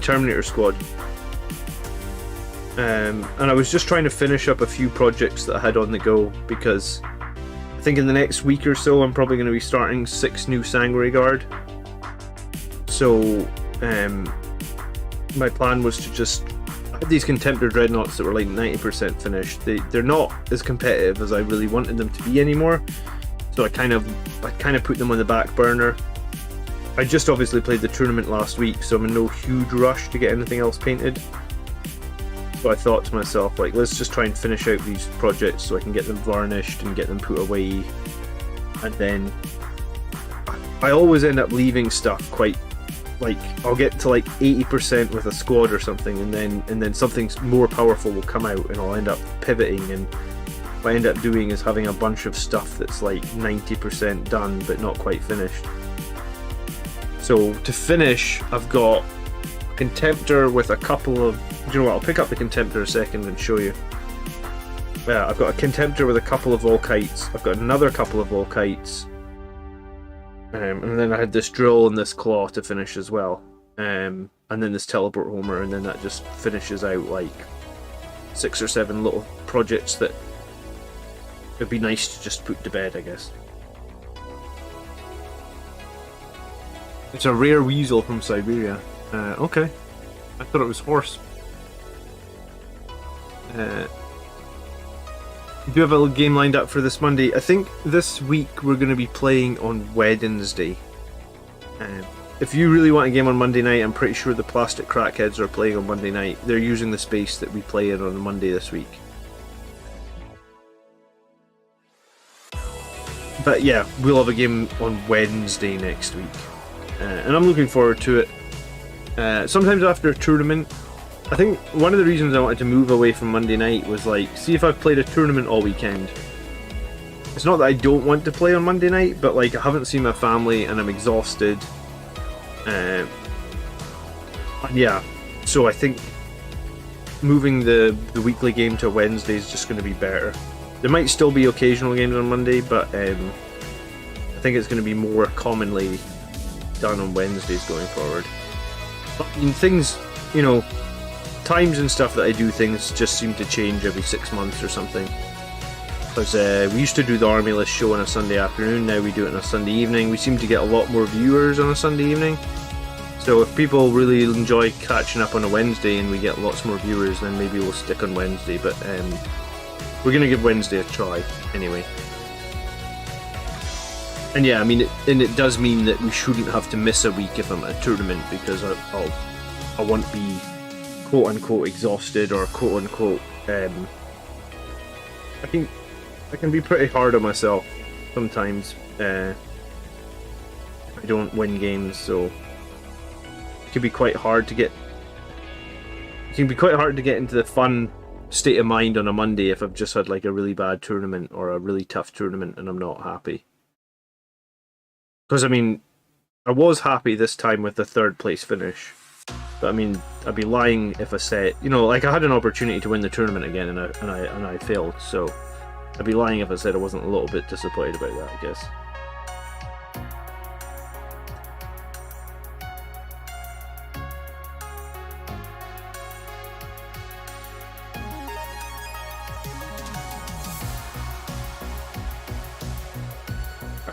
Terminator squad. And I was just trying to finish up a few projects that I had on the go, because I think in the next week or so I'm probably going to be starting 6 new Sanguinary Guard. So my plan was to just, I had these Contemptor Dreadnoughts that were like 90% finished. They're not as competitive as I really wanted them to be anymore, so I kind of put them on the back burner. I just obviously played the tournament last week, so I'm in no huge rush to get anything else painted. So I thought to myself, like, let's just try and finish out these projects so I can get them varnished and get them put away. And then I always end up leaving stuff quite, like, I'll get to like 80% with a squad or something, and then something more powerful will come out and I'll end up pivoting, and what I end up doing is having a bunch of stuff that's like 90% done but not quite finished. So to finish, I've got a Contemptor with a couple of, you know what, I'll pick up the Contemptor a second and show you. Yeah, I've got a Contemptor with a couple of Volkites, I've got another couple of Volkites, and then I had this drill and this claw to finish as well, and then this teleport Homer, and then that just finishes out like 6 or 7 little projects that it'd be nice to just put to bed, I guess. It's a rare weasel from Siberia. Okay. I thought it was horse. Do you have a game lined up for this Monday? I think this week we're going to be playing on Wednesday. If you really want a game on Monday night, I'm pretty sure the Plastic Crackheads are playing on Monday night. They're using the space that we play in on Monday this week. But yeah, we'll have a game on Wednesday next week. And I'm looking forward to it. Sometimes after a tournament, I think one of the reasons I wanted to move away from Monday night was like, see if I've played a tournament all weekend. It's not that I don't want to play on Monday night, but like I haven't seen my family and I'm exhausted. And yeah, so I think moving the weekly game to Wednesday is just going to be better. There might still be occasional games on Monday, but I think it's going to be more commonly done on Wednesdays going forward. But I mean, things, you know, times and stuff that I do things just seem to change every 6 months or something. Because we used to do the Army List show on a Sunday afternoon, now we do it on a Sunday evening. We seem to get a lot more viewers on a Sunday evening. So if people really enjoy catching up on a Wednesday and we get lots more viewers, then maybe we'll stick on Wednesday. But we're going to give Wednesday a try anyway. And yeah, I mean, it does mean that we shouldn't have to miss a week if I'm at a tournament, because I won't be quote-unquote exhausted or quote-unquote... I can be pretty hard on myself sometimes if I don't win games, so it can be quite hard to get into the fun state of mind on a Monday if I've just had like a really bad tournament or a really tough tournament and I'm not happy. Because I mean, I was happy this time with the 3rd place finish, but I mean, I'd be lying if I said, you know, like I had an opportunity to win the tournament again and I failed, so I'd be lying if I said I wasn't a little bit disappointed about that, I guess.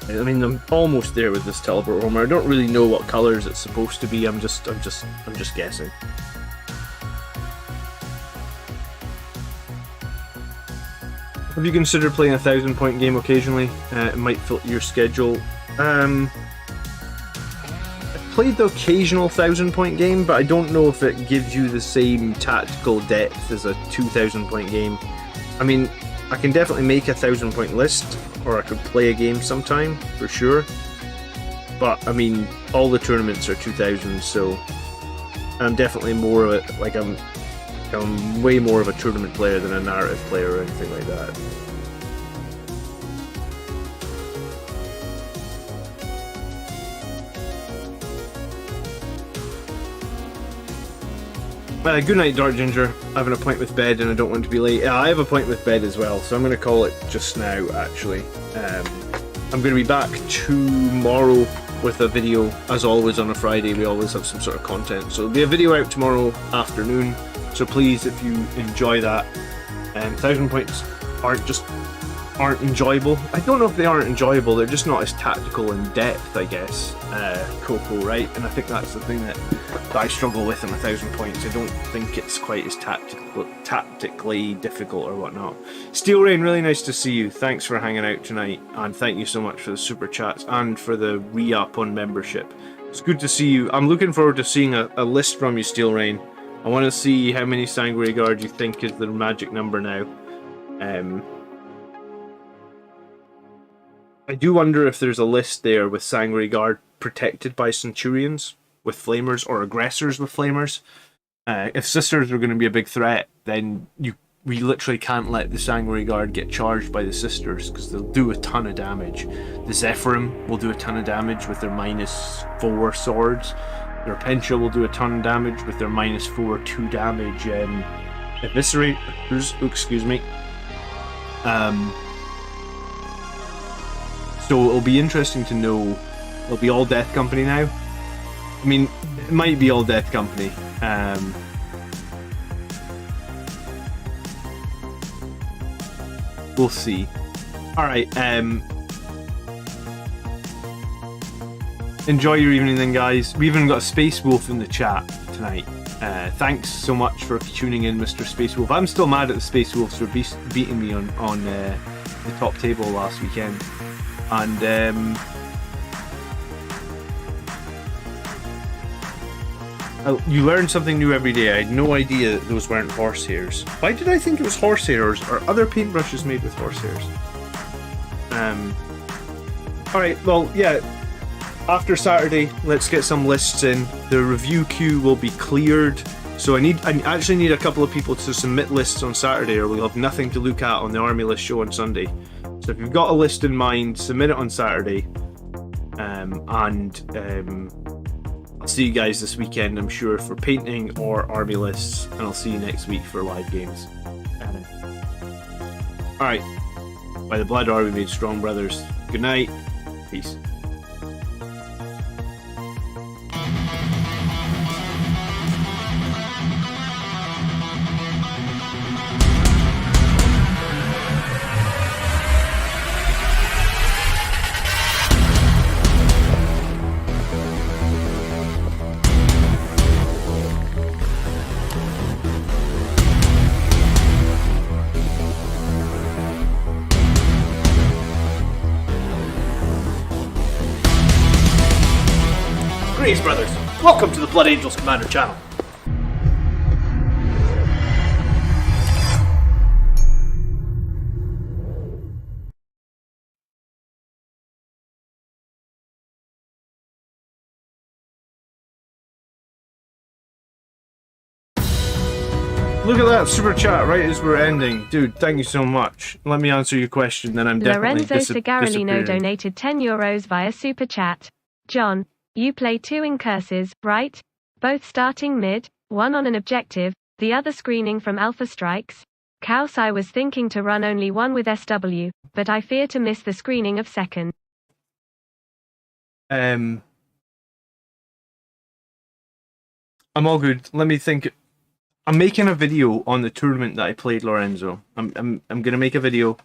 I mean, I'm almost there with this teleport homer. I don't really know what colours it's supposed to be. I'm just guessing. Have you considered playing a 1,000-point game occasionally? It might fit your schedule. I've played the occasional 1,000-point game, but I don't know if it gives you the same tactical depth as a 2,000-point game. I mean, I can definitely make a 1,000-point list, or I could play a game sometime, for sure. But, I mean, all the tournaments are 2,000, so I'm definitely more of it, like I'm way more of a tournament player than a narrative player or anything like that. Good night, Dark Ginger. I have an appointment with bed and I don't want to be late. Yeah, I have an appointment with bed as well, so I'm going to call it just now, actually. I'm going to be back tomorrow with a video. As always on a Friday, we always have some sort of content. So there'll be a video out tomorrow afternoon. So please, if you enjoy that, 1,000 points aren't enjoyable. I don't know if they aren't enjoyable, they're just not as tactical in depth, I guess, Coco, right? And I think that's the thing that I struggle with in 1,000 points. I don't think it's quite as tactically difficult or whatnot. Steel Rain, really nice to see you. Thanks for hanging out tonight, and thank you so much for the super chats and for the re-up on membership. It's good to see you. I'm looking forward to seeing a list from you, Steel Rain. I want to see how many Sanguinary Guard you think is the magic number now. I do wonder if there's a list there with Sanguinary Guard protected by Centurions with Flamers or Aggressors with Flamers. If Sisters are going to be a big threat, then we literally can't let the Sanguinary Guard get charged by the Sisters, because they'll do a ton of damage. The Zephyrim will do a ton of damage with their -4 swords. Their Pencha will do a ton of damage with their -4 2 damage Eviscerators, excuse me. So it'll be interesting to know. It'll be all Death Company now. I mean, it might be all Death Company. We'll see. Alright, enjoy your evening then, guys. We even got a Space Wolf in the chat tonight. Thanks so much for tuning in, Mr. Space Wolf. I'm still mad at the Space Wolves for beating me on the top table last weekend. And you learn something new every day. I had no idea that those weren't horsehairs. Why did I think it was horsehairs? Or other paintbrushes made with horsehairs? Alright, well, yeah. After Saturday, let's get some lists in. The review queue will be cleared. So I actually need a couple of people to submit lists on Saturday, or we'll have nothing to look at on the Army List show on Sunday. So if you've got a list in mind, submit it on Saturday. I'll see you guys this weekend, I'm sure, for painting or army lists, and I'll see you next week for live games. Alright, by the blood are we made strong, brothers. Good night, peace. Greetings, brothers. Welcome to the Blood Angels Commander channel. Look at that super chat right as we're ending. Dude, thank you so much. Let me answer your question, then I'm definitely Lorenzo Segarolino disappearing. donated €10 via super chat. John, you play 2 Incursors, right? Both starting mid, one on an objective, the other screening from Alpha Strikes. Kaus, I was thinking to run only one with SW, but I fear to miss the screening of second. I'm all good. Let me think. I'm making a video on the tournament that I played, Lorenzo. I'm gonna make a video.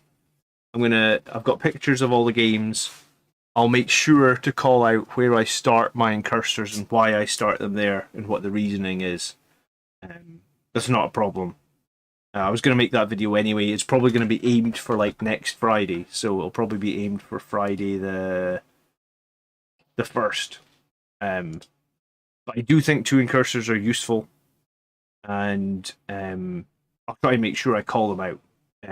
I've got pictures of all the games. I'll make sure to call out where I start my Incursors and why I start them there and what the reasoning is. That's not a problem. I was going to make that video anyway. It's probably going to be aimed for like next Friday, so it'll probably be aimed for Friday the 1st. But I do think 2 Incursors are useful, and I'll try and make sure I call them out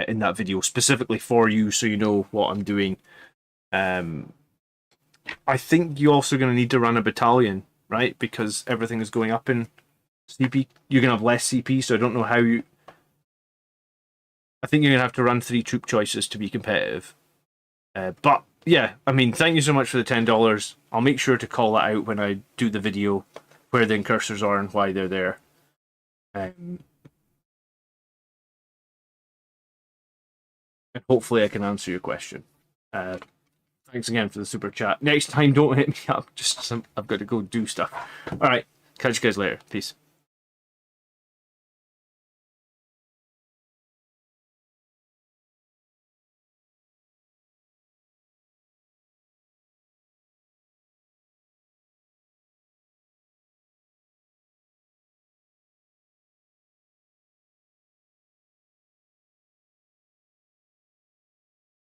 in that video specifically for you, so you know what I'm doing. I think you're also going to need to run a battalion, right? Because everything is going up in CP. You're going to have less CP, so I don't know how you... I think you're going to have to run 3 troop choices to be competitive. But, yeah, I mean, thank you so much for the $10. I'll make sure to call that out when I do the video, where the Incursors are and why they're there. And hopefully I can answer your question. Thanks again for the super chat. Next time, don't hit me up. I've got to go do stuff. All right, catch you guys later. Peace.